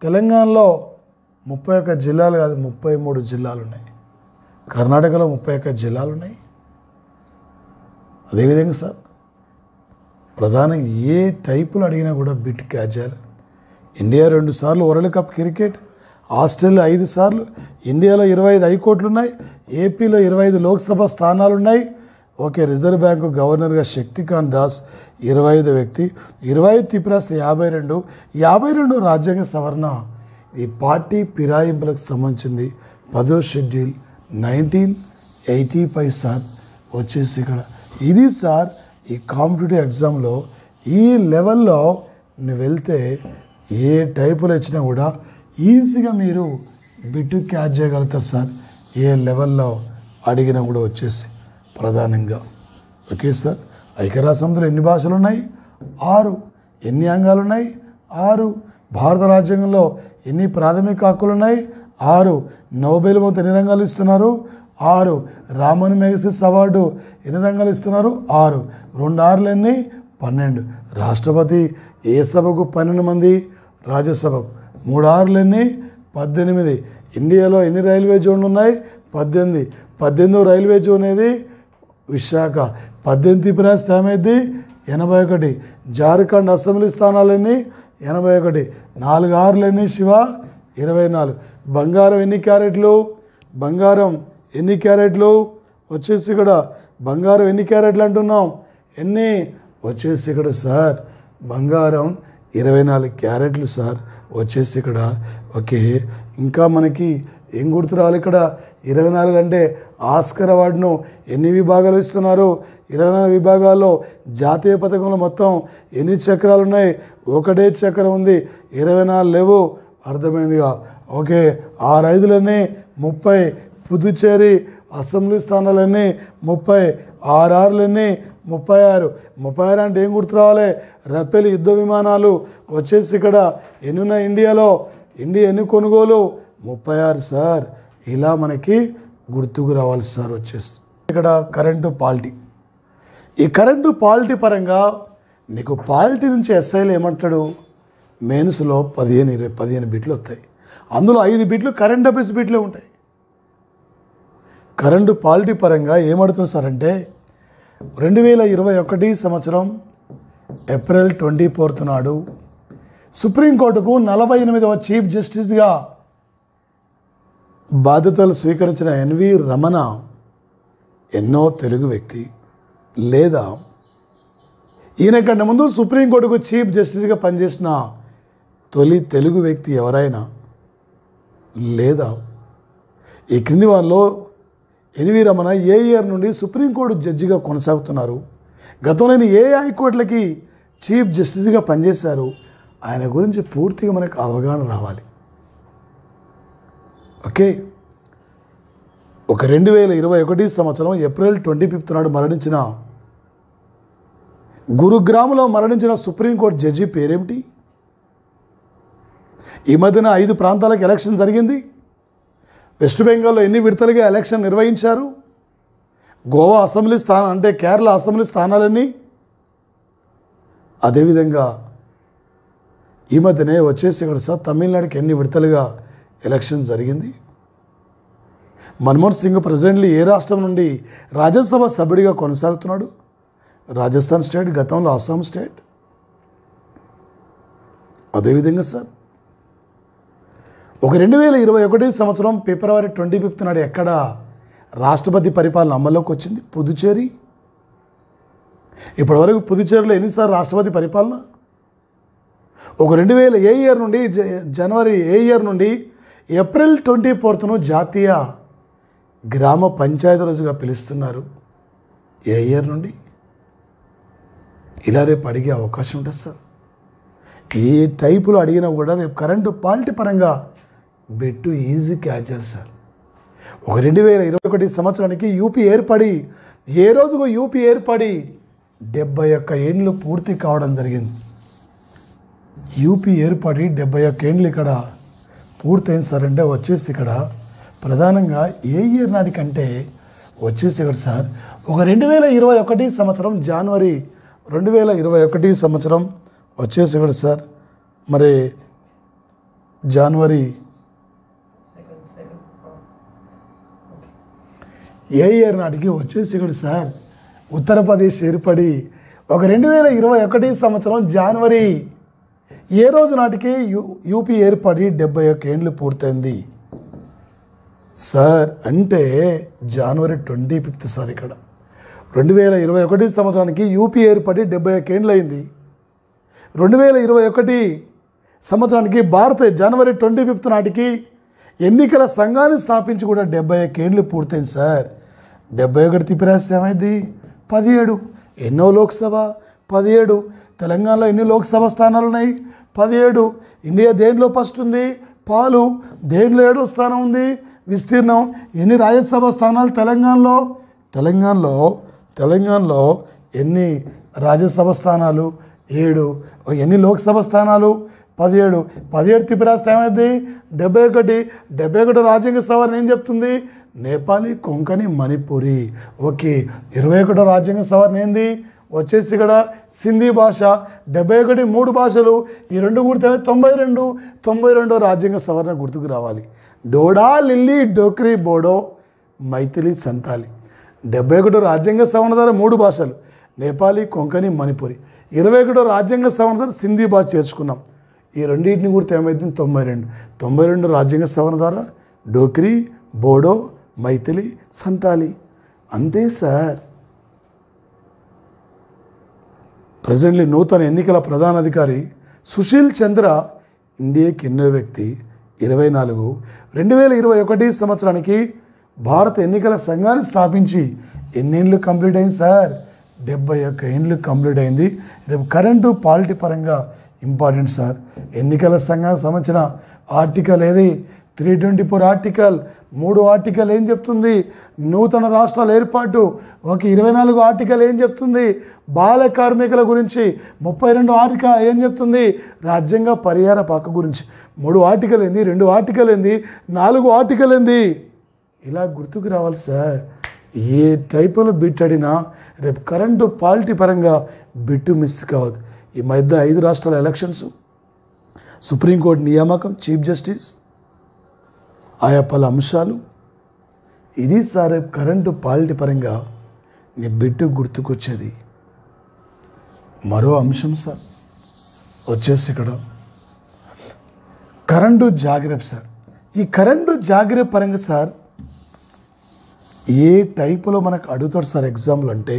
Speaker 1: తెలంగాణలో 31 జిల్లాలు కాదు, 33 జిల్లాలు ఉన్నాయి. కర్ణాటకలో 31 జిల్లాలు ఉన్నాయి. అదేవిధంగా సార్ ప్రధానంగా ఏ టైపులు అడిగినా కూడా బిట్ క్యాచ్ చేయాలి. ఇండియా 2 సార్లు వరల్డ్ కప్ క్రికెట్, ఆస్ట్రేలియా 5 సార్లు, ఇండియాలో 25 హైకోర్టులు ఉన్నాయి, ఏపీలో 25 లోక్సభ స్థానాలు ఉన్నాయి. ఓకే. రిజర్వ్ బ్యాంకు గవర్నర్గా శక్తికాంత్ దాస్ 25 వ్యక్తి, 25 తిప్పిరాస్తే 52 రాజ్యాంగ సవరణ. ఈ పార్టీ ఫిరాయింపులకు సంబంధించింది 10వ షెడ్యూల్ 1985 సార్ వచ్చేసి ఇక్కడ. ఇది సార్ ఈ కాంపిటేటివ్ ఎగ్జామ్లో ఈ లెవెల్లో నువ్వు వెళ్తే ఏ టైపులో ఇచ్చినా కూడా ఈజీగా మీరు బిట్టు క్యాచ్ చేయగలుగుతారు సార్. ఏ లెవెల్లో అడిగినా కూడా వచ్చేసి ప్రధానంగా. Okay sir. ఐక్యరాజ్యసమితిలో ఎన్ని భాషలు ఉన్నాయి? 6. ఎన్ని అంగాలు ఉన్నాయి? 6. భారత రాజ్యాంగంలో ఎన్ని ప్రాథమిక హక్కులు ఉన్నాయి? 6. నోబెల్ మొత్తం ఎన్ని రంగాలు ఇస్తున్నారు? 6. రామన్ మెగసెస్ అవార్డు ఎన్ని రంగాలు ఇస్తున్నారు? 6. 2 6లు ఎన్ని? 12. రాష్ట్రపతి ఏ సభకు 12 మంది, రాజ్యసభకు 3 6లు ఎన్ని? 18. ఇండియాలో ఎన్ని రైల్వే జోన్లు ఉన్నాయి? 18. 18వ రైల్వే జోన్ ఏది? విశాఖ. 18 త్రిపురాస్తి ఏమైంది? 81. జార్ఖండ్ అసెంబ్లీ స్థానాలు ఎన్ని? 81. 4 6లు ఎన్ని శివ? 24. బంగారం ఎన్ని క్యారెట్లు? బంగారం ఎన్ని క్యారెట్లు? వచ్చేసి ఇక్కడ బంగారం ఎన్ని క్యారెట్లు అంటున్నాం? ఎన్ని? వచ్చేసి ఇక్కడ సార్ బంగారం 24 క్యారెట్లు సార్. వచ్చేసి ఇక్కడ ఓకే. ఇంకా మనకి ఏం గుర్తు రావాలి ఇక్కడ? 24 అంటే ఆస్కర్ అవార్డును ఎన్ని విభాగాలు ఇస్తున్నారు? 24 విభాగాల్లో జాతీయ పథకంలో మొత్తం ఎన్ని చక్రాలు ఉన్నాయి? ఒకటే చక్రం ఉంది, 24 లేవు. అర్థమైందిగా? ఓకే. 6 5లన్నీ 30. పుదుచ్చేరి అసెంబ్లీ స్థానాలన్నీ 30. 6 6లన్నీ 36. 36 అంటే ఏం గుర్తు రావాలి? రఫేల్ యుద్ధ విమానాలు. వచ్చేసి ఇక్కడ ఎన్ని ఉన్నాయి ఇండియాలో? ఇండియా ఎన్ని కొనుగోలు? 36 సార్. ఇలా మనకి గుర్తుకు రావాలి సార్. వచ్చేసి ఇక్కడ కరెంటు పాలిటీ. ఈ కరెంటు పాలిటీ పరంగా నీకు పాలిటీ నుంచి ఎస్ఐలు ఏమంటాడు? మెయిన్స్లో 15 బిట్లు వస్తాయి. అందులో 5 బిట్లు కరెంట్ అఫైర్స్ బిట్లే ఉంటాయి. కరెంటు పాలిటీ పరంగా ఏమడుతుంది సార్ అంటే 2021 సంవత్సరం ఏప్రిల్ 24 నాడు సుప్రీంకోర్టుకు 48వ చీఫ్ జస్టిస్గా బాధ్యతలు స్వీకరించిన ఎన్వి రమణ ఎన్నో తెలుగు వ్యక్తి లేదా ఈయన కంటే ముందు సుప్రీంకోర్టుకు చీఫ్ జస్టిస్గా పనిచేసిన తొలి తెలుగు వ్యక్తి ఎవరైనా లేదా ఈ క్రింది వారిలో ఎన్వి రమణ ఏ ఇయర్ నుండి సుప్రీంకోర్టు జడ్జిగా కొనసాగుతున్నారు? గతంలో ఏ హైకోర్టులకి చీఫ్ జస్టిస్గా పనిచేశారు? ఆయన గురించి పూర్తిగా మనకు అవగాహన రావాలి. ఓకే. ఒక 2021 సంవత్సరం ఏప్రిల్ 25 నాడు మరణించిన గురుగ్రామ్లో మరణించిన సుప్రీంకోర్టు జడ్జి పేరేమిటి? ఈ మధ్యన 5 ప్రాంతాలకు ఎలక్షన్ జరిగింది. వెస్ట్ బెంగాల్లో ఎన్ని విడతలుగా ఎలక్షన్ నిర్వహించారు? గోవా అసెంబ్లీ స్థానం అంటే కేరళ అసెంబ్లీ స్థానాలన్నీ. అదేవిధంగా ఈ మధ్యనే వచ్చేసి ఇక్కడ సార్ తమిళనాడుకి ఎన్ని విడతలుగా ఎలక్షన్ జరిగింది? మన్మోహన్ సింగ్ ప్రెసిడెంట్లీ ఏ రాష్ట్రం నుండి రాజ్యసభ సభ్యుడిగా కొనసాగుతున్నాడు? రాజస్థాన్ స్టేట్, గతంలో అస్సాం స్టేట్. అదేవిధంగా సార్ ఒక 2021 సంవత్సరం ఫిబ్రవరి 25 నాడు ఎక్కడ రాష్ట్రపతి పరిపాలన అమల్లోకి వచ్చింది? పుదుచ్చేరి. ఇప్పటివరకు పుదుచ్చేరిలో ఎన్నిసార్లు రాష్ట్రపతి పరిపాలన? ఒక 2000 ఏ ఇయర్ నుండి జనవరి ఏ ఇయర్ నుండి ఏప్రిల్ 24ను జాతీయ గ్రామ పంచాయతీ రోజుగా పిలుస్తున్నారు? ఏ ఇయర్ నుండి? ఇలా రేపు అడిగే అవకాశం ఉంటుంది సార్. ఏ టైపులో అడిగినా కూడా రేపు కరెంటు పాలిటీ పరంగా బెట్టు ఈజీ క్యాజువల్ సార్. ఒక 2021 సంవత్సరానికి యూపీ ఏర్పడి ఏ రోజుకు యూపీ ఏర్పడి 71 ఏండ్లు పూర్తి కావడం జరిగింది. యూపీ ఏర్పడి 71 ఏండ్లు ఇక్కడ పూర్తయింది సార్. అంటే వచ్చేసి ఇక్కడ ప్రధానంగా ఏ ఇయర్ నాటికంటే వచ్చేసి ఇక్కడ సార్ ఒక 2021 సంవత్సరం జనవరి 2021 సంవత్సరం వచ్చేసి ఇక్కడ సార్ మరి జనవరి ఏ ఇయర్ నాటికి వచ్చేసి ఇక్కడ సార్ ఉత్తరప్రదేశ్ ఏర్పడి ఒక 2021 సంవత్సరం జనవరి ఏ రోజు నాటికి యూపీ ఏర్పడి 71 ఏండ్లు పూర్తయింది సార్. అంటే జనవరి 25 సార్. ఇక్కడ 2021 సంవత్సరానికి యూపీ ఏర్పడి 71 ఏండ్లు అయింది. 2021 సంవత్సరానికి భారత జనవరి 25 నాటికి ఎన్నికల సంఘాన్ని స్థాపించి కూడా 71 ఏండ్లు పూర్తయింది సార్. 71 తిప్పిరాస్తే ఏమైంది? 17. ఎన్నో లోక్సభ? 17. తెలంగాణలో ఎన్ని లోక్సభ స్థానాలు ఉన్నాయి? 17. ఇండియా దేంట్లో ఫస్ట్ ఉంది? పాలు. దేంట్లో 7వ స్థానం ఉంది? విస్తీర్ణం. ఎన్ని రాజ్యసభ స్థానాలు తెలంగాణలో ఎన్ని రాజ్యసభ స్థానాలు? 7. ఎన్ని లోక్సభ స్థానాలు? 17. 17 తిప్పిరాస్తే ఏమైంది? 71. 71 రాజ్యాంగ సవరణ ఏం చెప్తుంది? నేపాలీ, కొంకణి, మణిపూరి. ఓకే. 21 రాజ్యాంగ సవరణ ఏంది? వచ్చేసి ఇక్కడ సింధీ భాష. 71 3 భాషలు. ఈ 2 కూడితే 92. 92 రాజ్యాంగ సవరణ గుర్తుకు రావాలి. డోడా లిల్లీ డోక్రీ బోడో మైథిలి సంతాలి. 71వ రాజ్యాంగ సవరణ ద్వారా 3 భాషలు నేపాలీ, కొంకణి, మణిపురి. 21వ రాజ్యాంగ సవరణ ద్వారా సింధీ భాష చేర్చుకున్నాం. ఈ రెండింటిని కూడా ఏమైంది 92 రాజ్యాంగ సవరణ ద్వారా డోక్రీ, బోడో, మైథిలి, సంతాలి. అంతే సార్. ప్రజెంట్లీ నూతన ఎన్నికల ప్రధానాధికారి సుశీల్ చంద్ర ఇండియాకి ఎన్నో వ్యక్తి 2021 సంవత్సరానికి భారత ఎన్నికల సంఘాన్ని స్థాపించి ఎన్నేళ్ళు కంప్లీట్ అయింది సార్? 71 ఏండ్లు కంప్లీట్ అయింది. రేపు కరెంటు పాలిటీ పరంగా ఇంపార్టెంట్ సార్. ఎన్నికల సంఘానికి సంబంధించిన ఆర్టికల్ ఏది? 324 ఆర్టికల్. 3 ఆర్టికల్ ఏం చెప్తుంది? నూతన రాష్ట్రాల ఏర్పాటు. 24 ఆర్టికల్ ఏం చెప్తుంది? బాల కార్మికుల గురించి. 32 ఆర్టికల్ ఏం చెప్తుంది? రాజ్యాంగ పరిహార పక్క గురించి. 3 ఆర్టికల్ ఏంది? 2 ఆర్టికల్ ఏంది? 4 ఆర్టికల్ ఏంది? ఇలా గుర్తుకు రావాలి సార్. ఏ టైపులో బిట్ అడినా రేపు కరెంటు పాలిటీ పరంగా బిట్టు మిస్ కావద్దు. ఈ మధ్య 5 రాష్ట్రాల ఎలక్షన్స్, సుప్రీంకోర్టు నియామకం, చీఫ్ జస్టిస్, ఆయా పలు అంశాలు. ఇది సార్ కరెంటు పాలిటీ పరంగా నీ బిట్టు గుర్తుకొచ్చేది. మరో అంశం సార్ వచ్చేసి ఇక్కడ కరెంటు జాగ్రత్త సార్. ఈ కరెంటు జాగ్రత్త పరంగా సార్ ఏ టైపులో మనకు అడుగుతాడు సార్ ఎగ్జాంపుల్ అంటే,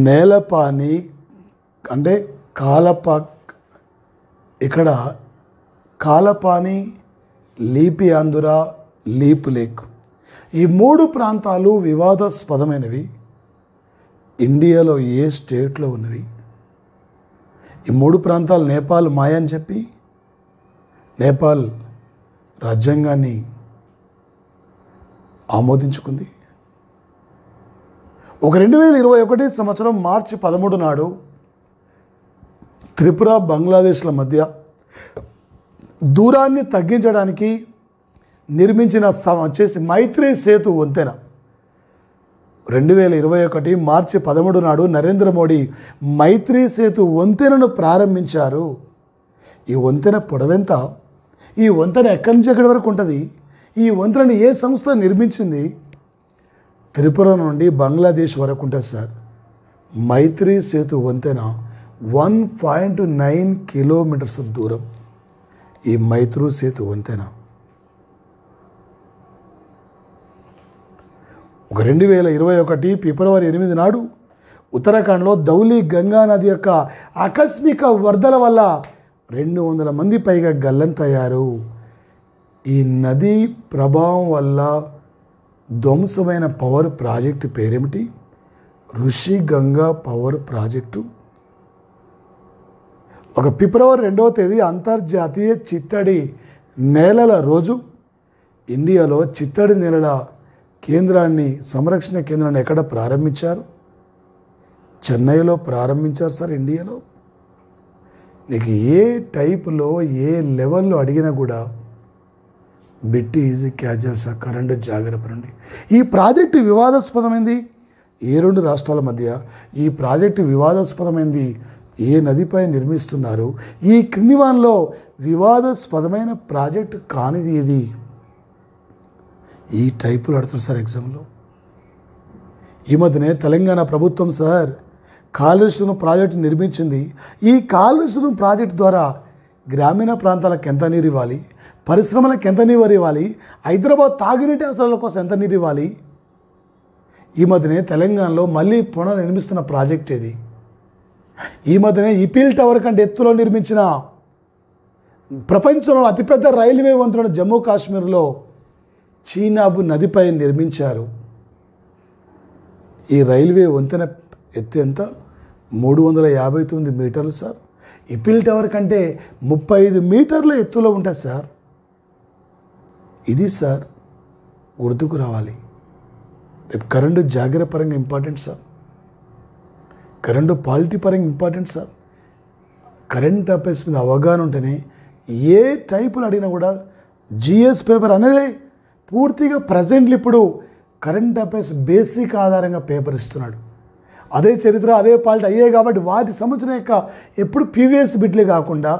Speaker 1: నేలపాని అంటే ఇక్కడ కాలపాని, లీపి ఆంధ్ర, లీపు లేక్, ఈ 3 ప్రాంతాలు వివాదాస్పదమైనవి. ఇండియాలో ఏ స్టేట్లో ఉన్నవి? ఈ 3 ప్రాంతాలు నేపాల్ మాయ అని చెప్పి నేపాల్ రాజ్యాంగాన్ని ఆమోదించుకుంది. 2021 సంవత్సరం మార్చి 13 నాడు త్రిపుర, బంగ్లాదేశ్ల మధ్య దూరాన్ని తగ్గించడానికి నిర్మించిన వచ్చేసి మైత్రి సేతు వంతెన 2021 మార్చి 13 నాడు నరేంద్ర మోడీ మైత్రి సేతు వంతెనను ప్రారంభించారు. ఈ వంతెన పొడవెంత? ఈ వంతెన ఎక్కడి నుంచి ఎక్కడి వరకు ఉంటుంది? ఈ వంతెనను ఏ సంస్థ నిర్మించింది? త్రిపుర నుండి బంగ్లాదేశ్ వరకు ఉంటుంది సార్. మైత్రి సేతు వంతెన 1.9 కిలోమీటర్స్ దూరం. ఈ మైత్రి సేతు వంతెన 2021 ఫిబ్రవరి 8 నాడు ఉత్తరాఖండ్లో ధౌలి గంగా నది యొక్క ఆకస్మిక వరదల వల్ల 200 మంది పైగా గల్లంతయ్యారు. ఈ నది ప్రభావం వల్ల ధ్వంసమైన పవర్ ప్రాజెక్టు పేరేమిటి? ఋషి గంగా పవర్ ప్రాజెక్టు. ఫిబ్రవరి 2వ తేదీ అంతర్జాతీయ చిత్తడి నేలల రోజు. ఇండియాలో చిత్తడి నేలల సంరక్షణ కేంద్రాన్ని ఎక్కడ ప్రారంభించారు? చెన్నైలో ప్రారంభించారు సార్. ఇండియాలో నీకు ఏ టైపులో ఏ లెవెల్లో అడిగినా కూడా bit easy casual sir. Current జాగ్రత్త నుండి ఈ ప్రాజెక్టు వివాదాస్పదమైంది. ఏ 2 రాష్ట్రాల మధ్య ఈ ప్రాజెక్టు వివాదాస్పదమైంది? ఏ నదిపై నిర్మిస్తున్నారు? ఈ క్రింది వానిలో వివాదాస్పదమైన ప్రాజెక్టు కానిది ఏది? ఈ టైపులు అడుగుతారు సార్ ఎగ్జామ్లో. ఈ మధ్యనే తెలంగాణ ప్రభుత్వం సార్ కాళేశ్వరం ప్రాజెక్టు నిర్మించింది. ఈ కాళేశ్వరం ప్రాజెక్టు ద్వారా గ్రామీణ ప్రాంతాలకు ఎంత నీరు ఇవ్వాలి? పరిశ్రమలకు ఎంత నీరు ఇవ్వాలి? హైదరాబాద్ తాగునీటి అవసరాల కోసం ఎంత నీరు ఇవ్వాలి? ఈ మధ్యనే తెలంగాణలో మళ్ళీ పునః నిర్మిస్తున్న ప్రాజెక్ట్ ఇది. ఈ మధ్యనే ఈపిల్ టవర్ కంటే ఎత్తులో నిర్మించిన ప్రపంచంలో అతిపెద్ద రైల్వే వంతెన జమ్మూ కాశ్మీర్లో చీనాబు నదిపై నిర్మించారు. ఈ రైల్వే వంతెన ఎత్తు ఎంత? 359 మీటర్లు సార్. ఈపిల్ టవర్ కంటే 35 మీటర్ల ఎత్తులో ఉంటుంది సార్. ఇది సార్ గుర్తుకు రావాలి. రేపు కరెంటు జాగ్రత్త పరంగా ఇంపార్టెంట్ సార్. కరెంటు పాలిటీ పరంగా ఇంపార్టెంట్ సార్. కరెంట్ అఫైర్స్ మీద అవగాహన ఉంటేనే ఏ టైపులు అడిగినా కూడా జిఎస్ పేపర్ అనేది పూర్తిగా ప్రజెంట్లు ఇప్పుడు కరెంట్ అఫైర్స్ బేసిక్ ఆధారంగా పేపర్ ఇస్తున్నాడు. అదే చరిత్ర అదే పాలిటీ అయ్యాయి కాబట్టి వాటి సంబంధించిన యొక్క ఎప్పుడు ప్రీవియస్ బిట్లే కాకుండా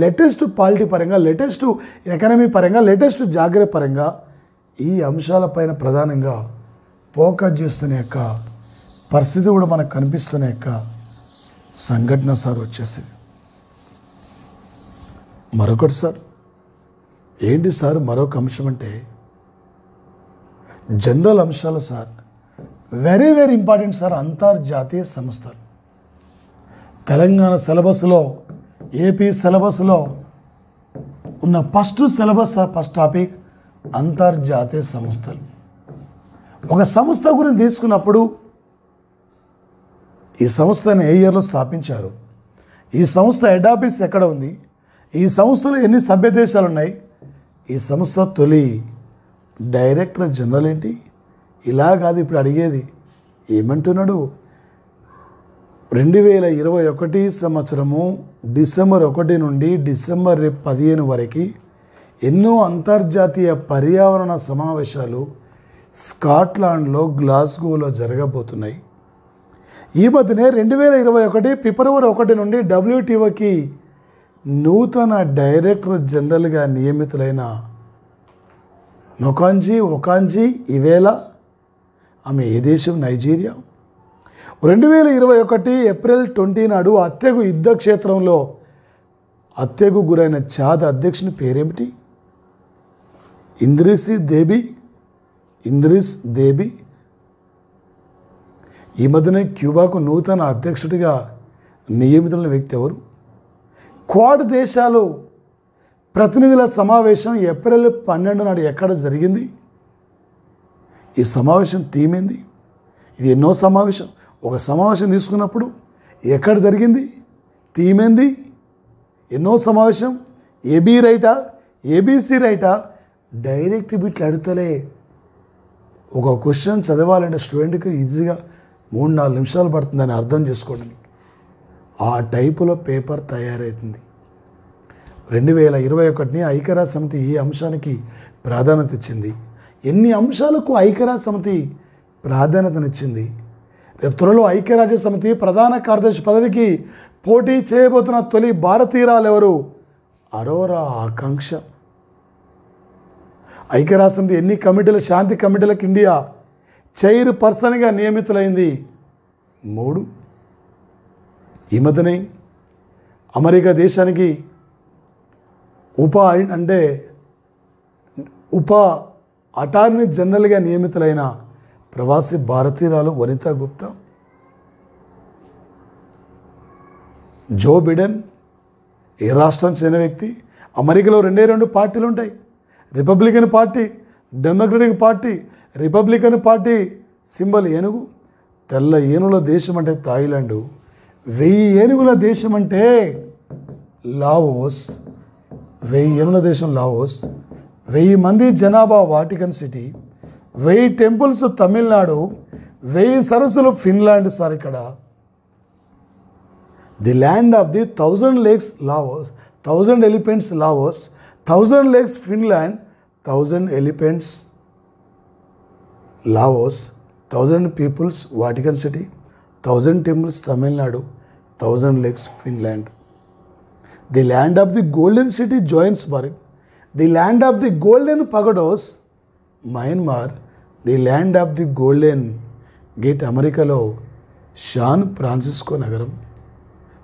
Speaker 1: లేటెస్ట్ పాలిటీ పరంగా, లేటెస్ట్ ఎకనమీ పరంగా, లేటెస్ట్ జాగ్రత్త పరంగా ఈ అంశాలపైన ప్రధానంగా ఫోకస్ చేస్తున్న యొక్క పరిస్థితి కూడా మనకు కనిపిస్తున్న యొక్క సంఘటన సార్ వచ్చేసింది. మరొకటి సార్ ఏంటి సార్ మరొక అంశం అంటే జనరల్ అంశాలు sir, very very important sir. అంతర్జాతీయ సంస్థలు తెలంగాణ సిలబస్లో, ఏపీ సిలబస్లో ఉన్న ఫస్ట్ సిలబస్ ఫస్ట్ టాపిక్ అంతర్జాతీయ సంస్థలు. ఒక సంస్థ గురించి తీసుకున్నప్పుడు ఈ సంస్థను ఏ ఇయర్లో స్థాపించారు, ఈ సంస్థ హెడ్ ఆఫీస్ ఎక్కడ ఉంది, ఈ సంస్థలో ఎన్ని సభ్య దేశాలు ఉన్నాయి, ఈ సంస్థ తొలి డైరెక్టర్ జనరల్ ఏంటి, ఇలా కాదు ఇప్పుడు అడిగేది. ఏమంటున్నాడు, 2021 సంవత్సరము డిసెంబర్ 1 నుండి డిసెంబర్ 15 వరకు ఎన్నో అంతర్జాతీయ పర్యావరణ సమావేశాలు స్కాట్లాండ్లో గ్లాస్గోలో జరగబోతున్నాయి. ఈ మధ్యనే 2021 ఫిబ్రవరి 1 నుండి WTOకి నూతన డైరెక్టర్ జనరల్గా నియమితులైన ఒకాంజీ ఇవేలా, ఆమె ఏ దేశం, నైజీరియా. 2021 ఏప్రిల్ 20 నాడు హత్యకు యుద్ధ క్షేత్రంలో హత్యకు గురైన చాద్ అధ్యక్షుని పేరేమిటి? ఇంద్రిస్ దేబీ. ఈ మధ్యనే క్యూబాకు నూతన అధ్యక్షుడిగా నియమితులైన వ్యక్తి ఎవరు? క్వాడ్ దేశాలు ప్రతినిధుల సమావేశం ఏప్రిల్ 12 నాడు ఎక్కడ జరిగింది? ఈ సమావేశం థీమ్ ఏంది? ఇది ఎన్నో సమావేశం. ఒక సమావేశం తీసుకున్నప్పుడు ఎక్కడ జరిగింది, థీమ్ ఏంది? ఎన్నో సమావేశం. ఏబీ రైటా, ఏబీసీ రైటా? డైరెక్ట్ బిట్లు అడుగుతలే. ఒక క్వశ్చన్ చదవాలంటే స్టూడెంట్కి ఈజీగా 3-4 నిమిషాలు పడుతుందని అర్థం చేసుకోండి. ఆ టైపులో పేపర్ తయారవుతుంది. 2021 ఐక్యరాజ్య సమితి ఈ అంశానికి ప్రాధాన్యత ఇచ్చింది. ఎన్ని అంశాలకు ఐక్యరాజ్య సమితి ప్రాధాన్యతనిచ్చింది? రేపు త్వరలో ఐక్యరాజ్య సమితి ప్రధాన కార్యదర్శి పదవికి పోటీ చేయబోతున్న తొలి భారతీయురాలు ఎవరు? అరోరా ఆకాంక్ష. ఐక్యరాజ్య సమితి ఎన్ని కమిటీలు, శాంతి కమిటీలకు ఇండియా చైర్ పర్సన్గా నియమితులైంది? 3. ఈ మధ్యనే అమెరికా దేశానికి ఉప అటార్నీ జనరల్గా నియమితులైన ప్రవాసీ భారతీయురాలు వనితా గుప్తా. జో బిడెన్ ఏ రాష్ట్రం చెందిన వ్యక్తి? అమెరికాలో 2 పార్టీలు ఉంటాయి, Republican party, democratic party. Republican party symbol ఏనుగు. తెల్ల ఏనుగుల దేశం అంటే థాయిలాండ్. 1000 ఏనుగుల దేశం అంటే లావోస్. 1000 ఏనుగుల దేశం లావోస్. 1000 మంది జనాభా వాటికన్ సిటీ. 1000 టెంపుల్స్ తమిళనాడు. 1000 సరస్సులు ఫిన్లాండ్. సార్ ఇక్కడ the land of the 1000 lakes Laos, 1000 elephants Laos, 1000 lakes Finland, 1000 elephants Laos, 1000 peoples Vatican city, 1000 temples Tamil Nadu, 1000 lakes Finland. The land of the golden city Johannesburg. The land of the golden pagodas Myanmar. The land of the golden gate అమెరికాలో San Francisco నగరం.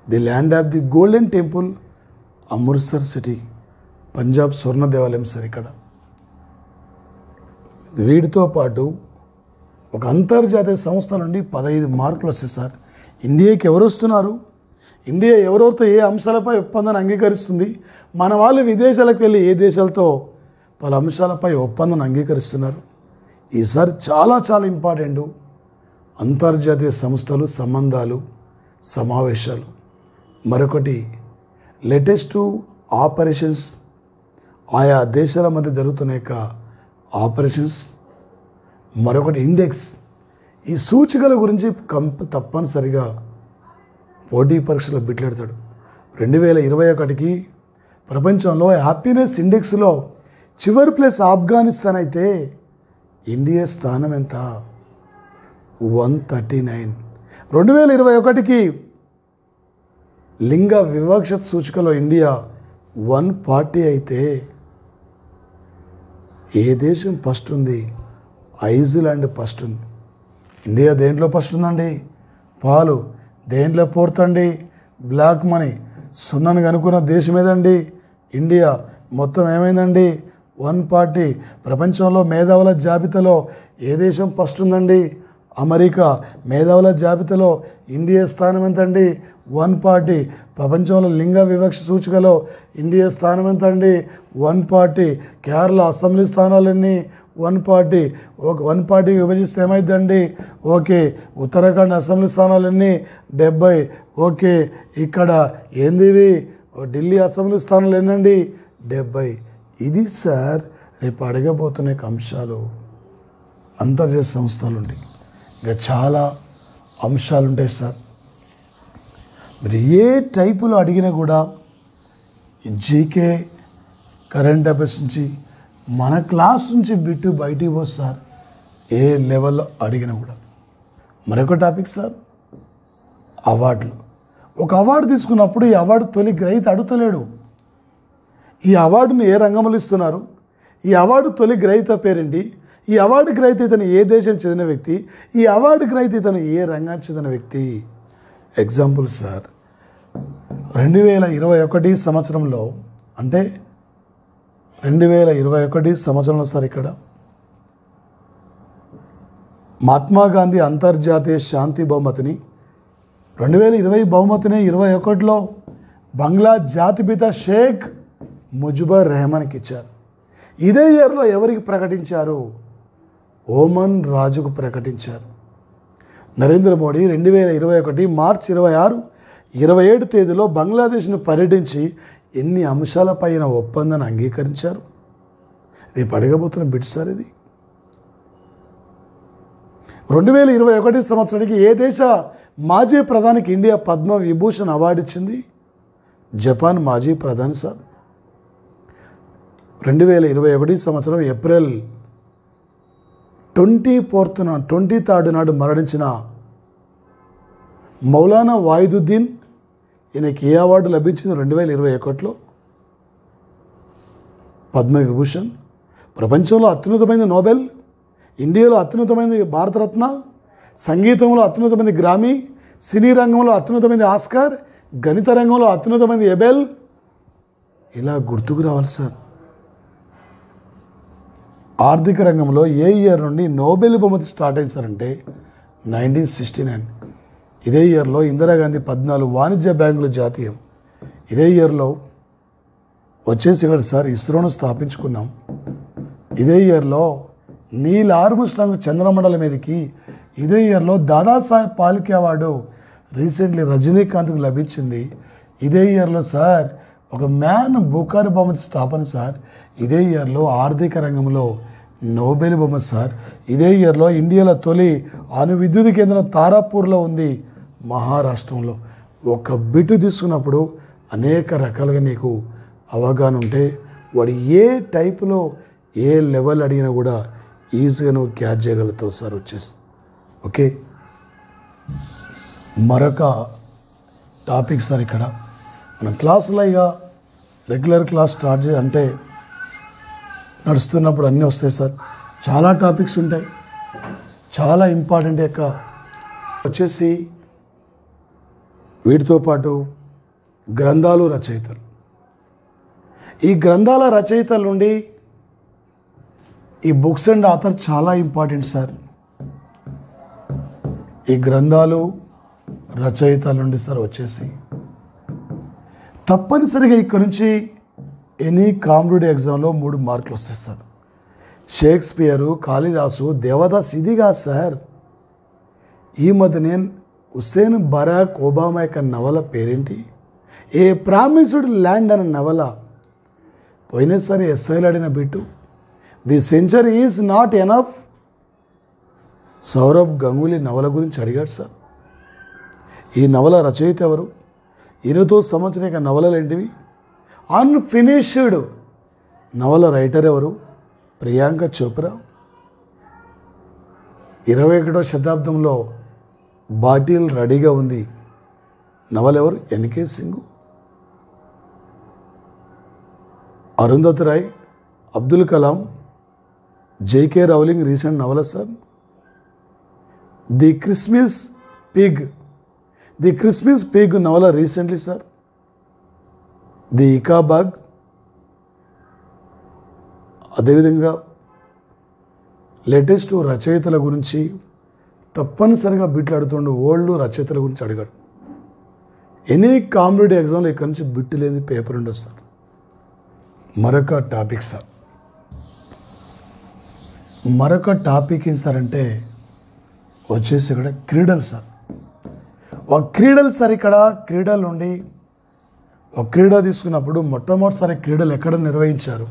Speaker 1: The land of the golden temple Amritsar city, Punjab స్వర్ణ దేవాలయం. Sir ఇక్కడ వీటితో పాటు ఒక అంతర్జాతీయ సంస్థ నుండి 15 మార్కులు వస్తాయి. సార్ ఇండియాకి ఎవరు వస్తున్నారు, ఇండియా ఎవరెవరితో ఏ అంశాలపై ఒప్పందాన్ని అంగీకరిస్తుంది, మన వాళ్ళు విదేశాలకు వెళ్ళి ఏ దేశాలతో పలు అంశాలపై ఒప్పందాన్ని అంగీకరిస్తున్నారు. ఈసారి చాలా చాలా ఇంపార్టెంట్. అంతర్జాతీయ సంస్థలు, సంబంధాలు, సమావేశాలు. మరొకటి లేటెస్ట్ ఆపరేషన్స్, ఆయా దేశాల మధ్య జరుగుతున్న యొక్క ఆపరేషన్స్. మరొకటి ఇండెక్స్. ఈ సూచికల గురించి తప్పనిసరిగా పోటీ పరీక్షలో బిట్లెడతాడు. 2021కి ప్రపంచంలో హ్యాపీనెస్ ఇండెక్స్లో చివరి ప్లేస్ ఆఫ్ఘనిస్తాన్ అయితే ఇండియా స్థానం ఎంత? 139. 2021కి లింగ వివక్షత సూచికలో ఇండియా 140 అయితే ఏ దేశం ఫస్ట్ ఉంది? ఐజ్లాండ్ ఫస్ట్ ఉంది. ఇండియా దేంట్లో ఫస్ట్ ఉందండి? పాలు. దేంట్లో ఫోర్త్ అండి? Black money. సున్నాను కనుక్కున్న దేశం ఏదండి? ఇండియా. మొత్తం ఏమైందండి? 140. ప్రపంచంలో మేధావుల జాబితాలో ఏ దేశం ఫస్ట్ ఉందండి? అమెరికా. మేధావుల జాబితాలో ఇండియా స్థానం ఎంతండి? 140. ప్రపంచంలో లింగ వివక్ష సూచికలో ఇండియా స్థానం ఎంతండి? 140. కేరళ అసెంబ్లీ స్థానాలన్నీ 140. 140 విభజిస్తే ఏమైందండి? ఓకే. ఉత్తరాఖండ్ అసెంబ్లీ స్థానాలన్నీ 70. ఓకే. ఇక్కడ ఏందివి? ఢిల్లీ అసెంబ్లీ స్థానాలు ఎన్నండి? 70. ఇది సార్ రేపు అడగబోతున్న అంశాలు. అంతర్జాతీయ సంస్థలు ఉంటాయి, ఇంకా చాలా అంశాలు ఉంటాయి సార్. మీరు ఏ టైపులో అడిగినా కూడా జీకే కరెంట్ అఫైర్స్ నుంచి మన క్లాస్ నుంచి బిట్టు బయటికి పోదు సార్. ఏ లెవెల్లో అడిగినా కూడా. మరొక టాపిక్ సార్, అవార్డులు. ఒక అవార్డు తీసుకున్నప్పుడు ఈ అవార్డు తొలి గ్రహీత అడుగుతలేడు. ఈ అవార్డును ఏ రంగంలో ఇస్తున్నారు? ఈ అవార్డు తొలి గ్రహీత పేరేంటి? ఈ అవార్డు గ్రహీత ఇతను ఏ దేశం చెందిన వ్యక్తి? ఈ అవార్డు గ్రహీత ఇతను ఏ రంగానికి చెందిన వ్యక్తి? ఎగ్జాంపుల్ సార్, 2021 సంవత్సరంలో, అంటే 2021 సంవత్సరంలో సార్ ఇక్కడ మహాత్మా గాంధీ అంతర్జాతీయ శాంతి బహుమతిని 2020 బహుమతిని 2021లో బంగ్లా జాతిపిత షేక్ ముజిబుర్ రెహమాన్కి ఇచ్చారు. ఇదే ఇయర్లో ఎవరికి ప్రకటించారు? ఓమన్ రాజుకు ప్రకటించారు. నరేంద్ర మోడీ 2021 మార్చి 26, 27 తేదీలో బంగ్లాదేశ్ను పర్యటించి ఎన్ని అంశాలపైన ఒప్పందాన్ని అంగీకరించారు? రేపు అడగబోతున్న బిట్ సార్ ఇది. 2021 సంవత్సరానికి ఏ దేశ మాజీ ప్రధానికి ఇండియా పద్మ విభూషణ్ అవార్డు ఇచ్చింది? జపాన్ మాజీ ప్రధాని సార్. 2021 సంవత్సరం ఏప్రిల్ 23 నాడు మరణించిన మౌలానా వాయిదుద్దీన్, ఈయనకి ఏ అవార్డు లభించింది 2021లో? పద్మవిభూషణ్. ప్రపంచంలో అత్యున్నతమైన నోబెల్, ఇండియాలో అత్యున్నతమైన భారతరత్న, సంగీతంలో అత్యున్నతమైన గ్రామీ, సినీ రంగంలో అత్యున్నతమైన ఆస్కార్, గణిత రంగంలో అత్యున్నతమైన ఎబెల్. ఇలా గుర్తుకు రావాలి సార్. ఆర్థిక రంగంలో ఏ ఇయర్ నుండి నోబెల్ బహుమతి స్టార్ట్ అయింది సార్ అంటే 1969. ఇదే ఇయర్లో ఇందిరాగాంధీ 14 వాణిజ్య బ్యాంకులు జాతీయం. ఇదే ఇయర్లో వచ్చేసి ఇక్కడ సార్ ఇస్రోను స్థాపించుకున్నాం. ఇదే ఇయర్లో నీల్ ఆర్మ్స్ట్రాంగ్ చంద్రమండలం మీదకి ఇదే ఇయర్లో దాదాసాహెబ్ పాల్కే అవార్డు రీసెంట్లీ రజనీకాంత్కు లభించింది. ఇదే ఇయర్లో సార్ ఒక మ్యాన్ బుకర్ బహుమతి స్థాపన సార్. ఇదే ఇయర్లో ఆర్థిక రంగంలో నోబెల్ బహుమతి సార్. ఇదే ఇయర్లో ఇండియాలో తొలి అణు విద్యుత్ కేంద్రం తారాపూర్లో ఉంది, మహారాష్ట్రంలో. ఒక బిట్టు తీసుకున్నప్పుడు అనేక రకాలుగా నీకు అవగాహన ఉంటే వాడు ఏ టైపులో ఏ లెవెల్ అడిగినా కూడా ఈజీగా నువ్వు క్యాచ్ చేయగలుగుతావు సార్ వచ్చేసి. ఓకే, మరొక టాపిక్ సార్. ఇక్కడ మన క్లాసులో ఇక రెగ్యులర్ క్లాస్ స్టార్ట్ అంటే నడుస్తున్నప్పుడు అన్నీ వస్తాయి సార్. చాలా టాపిక్స్ ఉంటాయి, చాలా ఇంపార్టెంట్ యొక్క వచ్చేసి వీటితో పాటు గ్రంథాలు, రచయితలు. ఈ గ్రంథాల రచయితల నుండి ఈ బుక్స్ అండ్ ఆథర్ చాలా ఇంపార్టెంట్ సార్. ఈ గ్రంథాలు రచయితల నుండి సార్ వచ్చేసి తప్పనిసరిగా ఇక్కడ నుంచి ఎనీ కాంపిటేటివ్ ఎగ్జామ్లో 3 మార్కులు వస్తాయి సార్. షేక్స్పియరు, కాళిదాసు, దేవదాస్ ఇది కాదు సార్. ఈ మధ్య నేను హుస్సేన్ బరాక్ ఒబామా యొక్క నవల పేరేంటి? ఏ ప్రామిస్డ్ ల్యాండ్ అనే నవల పోయినసారి ఎస్ఐలు అడిగిన bit. The century is not enough. Sourav Ganguly నవల గురించి అడిగాడు సార్. ఈ నవల రచయిత ఎవరు? ఈయనతో సంబంధించిన నవలలు ఏంటివి? అన్ఫినిష్డ్ నవల రైటర్ ఎవరు? ప్రియాంక చోప్రా. 21వ శతాబ్దంలో బాటిల్ రెడీగా ఉంది. నవల ఎవరు? NK Singh, Arundhati Roy, Abdul Kalam, JK Rowling recent నవల సార్. ది క్రిస్మస్ పిగ్ నవల రీసెంట్లీ సార్. The Ickabog. అదేవిధంగా లేటెస్ట్ రచయితల గురించి తప్పనిసరిగా బిట్లు అడుగుతుండే ఓల్డ్ రచయితల గురించి అడిగాడు. ఎనీ కాంపిటేటివ్ ఎగ్జామ్లో ఇక్కడి నుంచి బిట్టు లేని పేపర్ ఉండదు సార్. మరొక టాపిక్ సార్, మరొక టాపిక్ ఏం సార్ అంటే వచ్చేసి ఇక్కడ క్రీడలు సార్. ఒక క్రీడలు సార్, ఇక్కడ క్రీడల నుండి ఒక క్రీడ తీసుకున్నప్పుడు మొట్టమొదటిసారి క్రీడలు ఎక్కడ నిర్వహించారు?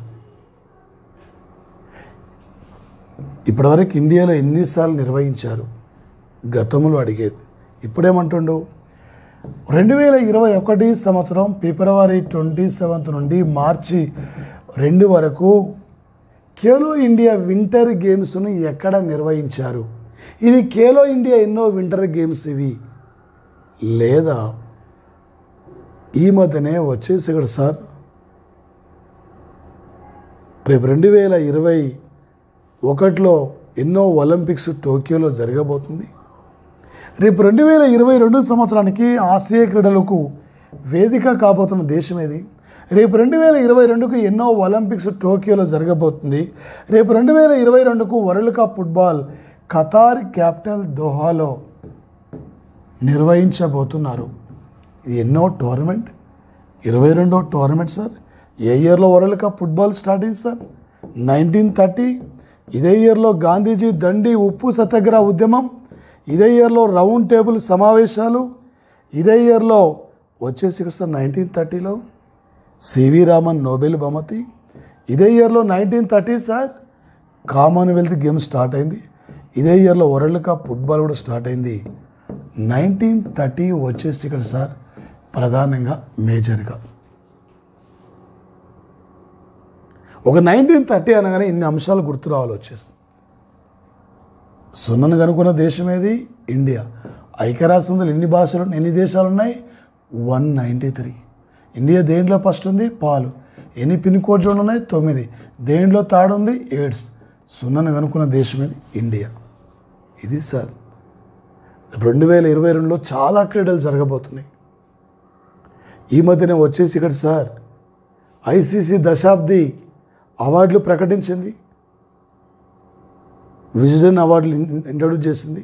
Speaker 1: ఇప్పటివరకు ఇండియాలో ఎన్నిసార్లు నిర్వహించారు? గతంలో అడిగేది. ఇప్పుడేమంటుండు? 2021 సంవత్సరం ఫిబ్రవరి 27 నుండి మార్చి 2 వరకు ఖేలో ఇండియా వింటర్ గేమ్స్ను ఎక్కడ నిర్వహించారు? ఇది ఖేలో ఇండియా ఎన్నో వింటర్ గేమ్స్ ఇవి, లేదా ఈ మధ్యనే వచ్చేసి ఇక్కడ సార్ రేపు 2021లో ఎన్నో ఒలింపిక్స్ టోక్యోలో జరగబోతుంది. రేపు 2022 సంవత్సరానికి ఆసియా క్రీడలకు వేదిక కాబోతున్న దేశం ఏది? రేపు 2022కు ఎన్నో ఒలింపిక్స్ టోక్యోలో జరగబోతుంది. రేపు 2022కు world cup football Qatar capital దోహాలో నిర్వహించబోతున్నారు. ఇది ఎన్నో టోర్నమెంట్? 22వ టోర్నమెంట్ సార్. ఏ ఇయర్లో వరల్డ్ కప్ ఫుట్బాల్ స్టార్ట్ అయింది సార్? 1930. ఇదే ఇయర్లో గాంధీజీ దండి ఉప్పు సత్యాగ్రహ ఉద్యమం, ఇదే ఇయర్లో రౌండ్ టేబుల్ సమావేశాలు, ఇదే ఇయర్లో వచ్చేసి ఇక్కడ సార్ 1930లో సివి రామన్ నోబెల్ బహుమతి, ఇదే ఇయర్లో 1930 సార్ కామన్వెల్త్ గేమ్స్ స్టార్ట్ అయింది, ఇదే ఇయర్లో వరల్డ్ కప్ ఫుట్బాల్ కూడా స్టార్ట్ అయింది. 1930 వచ్చేసి ఇక్కడ సార్ ప్రధానంగా మేజర్గా ఒక 1930 అనగానే ఇన్ని అంశాలు గుర్తు రావాలి వచ్చేసి. సున్నను కనుక్కున్న దేశం ఏది? ఇండియా. ఐక్యరాష్ట్రంలో ఎన్ని భాషలు ఎన్ని దేశాలు ఉన్నాయి? 193. ఇండియా దేంట్లో ఫస్ట్ ఉంది? పాలు. ఎన్ని పిన్ కోడ్ జోన్లు ఉన్నాయి? 9. దేంట్లో థర్డ్ ఉంది? ఎయిడ్స్. సున్నను కనుక్కున్న దేశం ఏది? ఇండియా. ఇది సార్ 2022లో చాలా క్రీడలు జరగబోతున్నాయి. ఈ మధ్యనే వచ్చేసి ఇక్కడ సార్ ఐసీసీ దశాబ్ది అవార్డులు ప్రకటించింది, విజ్డెన్ అవార్డులు ఇంట్రడ్యూస్ చేసింది.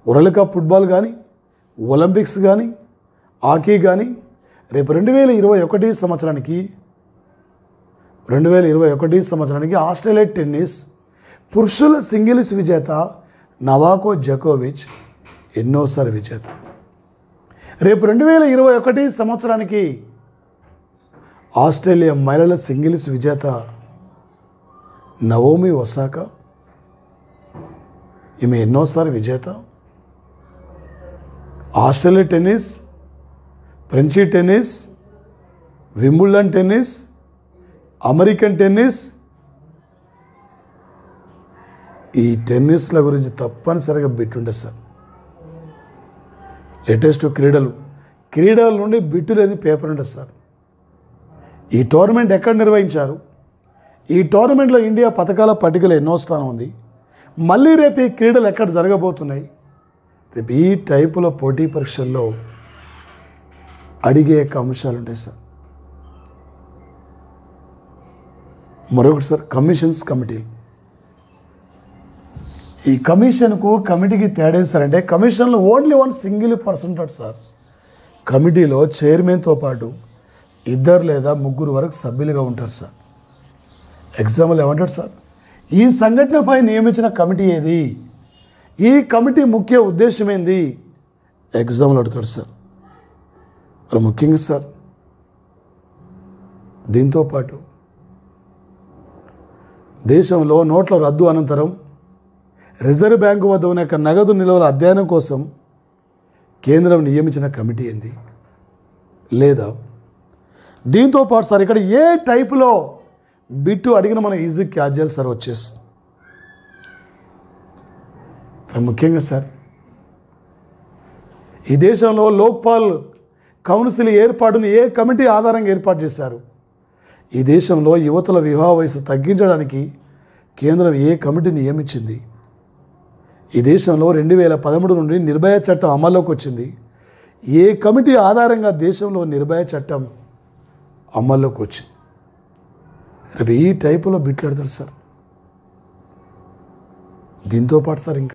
Speaker 1: వరల్డ్ కప్ ఫుట్బాల్ కానీ, ఒలింపిక్స్ కానీ, హాకీ కానీ రేపు 2021 సంవత్సరానికి ఆస్ట్రేలియా టెన్నిస్ పురుషుల సింగిల్స్ విజేత నవాకో జకోవిచ్ ఎన్నోసారి విజేత. రేపు 2021 సంవత్సరానికి ఆస్ట్రేలియా మహిళల సింగిల్స్ విజేత నవోమి ఒసాకా, ఈమె ఎన్నోసారి విజేత. Australia tennis, French tennis, Wimbledon tennis, American tennis, ఈ టెన్నిస్ల గురించి తప్పనిసరిగా బిట్టుండే సార్. లేటెస్ట్ క్రీడల నుండి బిట్టు లేని పేపర్ ఉంటుంది సార్. ఈ టోర్నమెంట్ ఎక్కడ నిర్వహించారు? ఈ టోర్నమెంట్లో ఇండియా పథకాల పట్టికలో ఎన్నో స్థానం ఉంది? మళ్ళీ రేపు ఈ క్రీడలు ఎక్కడ జరగబోతున్నాయి? రేపు ఈ టైపుల పోటీ పరీక్షల్లో అడిగే అంశాలు ఉంటాయి సార్. మరొకటి సార్ కమిషన్స్, కమిటీలు. ఈ కమిటీకి తేడా సార్ అంటే కమిషన్లో ఓన్లీ వన్ సింగిల్ పర్సన్ ఉంటాడు సార్. కమిటీలో చైర్మన్తో పాటు 2 లేదా 3 వరకు సభ్యులుగా ఉంటారు సార్. ఎగ్జాంపుల్ ఏమంటాడు సార్? ఈ సంఘటనపై నియమించిన కమిటీ ఏది? ఈ కమిటీ ముఖ్య ఉద్దేశం ఏంది? ఎగ్జాంపుల్ అడుగుతాడు సార్. మరి ముఖ్యంగా సార్ దీంతోపాటు దేశంలో నోట్ల రద్దు అనంతరం రిజర్వ్ బ్యాంకు వద్ద ఉన్న నగదు నిల్వల అధ్యయనం కోసం కేంద్రం నియమించిన కమిటీ ఏంది? లేదా దీంతోపాటు సార్ ఇక్కడ ఏ టైపులో బిట్టు అడిగిన మనం ఈజీ క్యాజువల్ సార్ వచ్చేసి ముఖ్యంగా సార్ ఈ దేశంలో లోక్పాల్ కౌన్సిల్ ఏర్పాటును ఏ కమిటీ ఆధారంగా ఏర్పాటు చేశారు? ఈ దేశంలో యువతుల వివాహ వయసు తగ్గించడానికి కేంద్రం ఏ కమిటీని నియమించింది? ఈ దేశంలో 2013 నుండి నిర్భయ చట్టం అమల్లోకి వచ్చింది. ఏ కమిటీ ఆధారంగా దేశంలో నిర్భయ చట్టం అమల్లోకి వచ్చింది? రేపు ఈ టైపులో బిట్లాడతారు సార్. దీంతో పాటు సార్ ఇంకా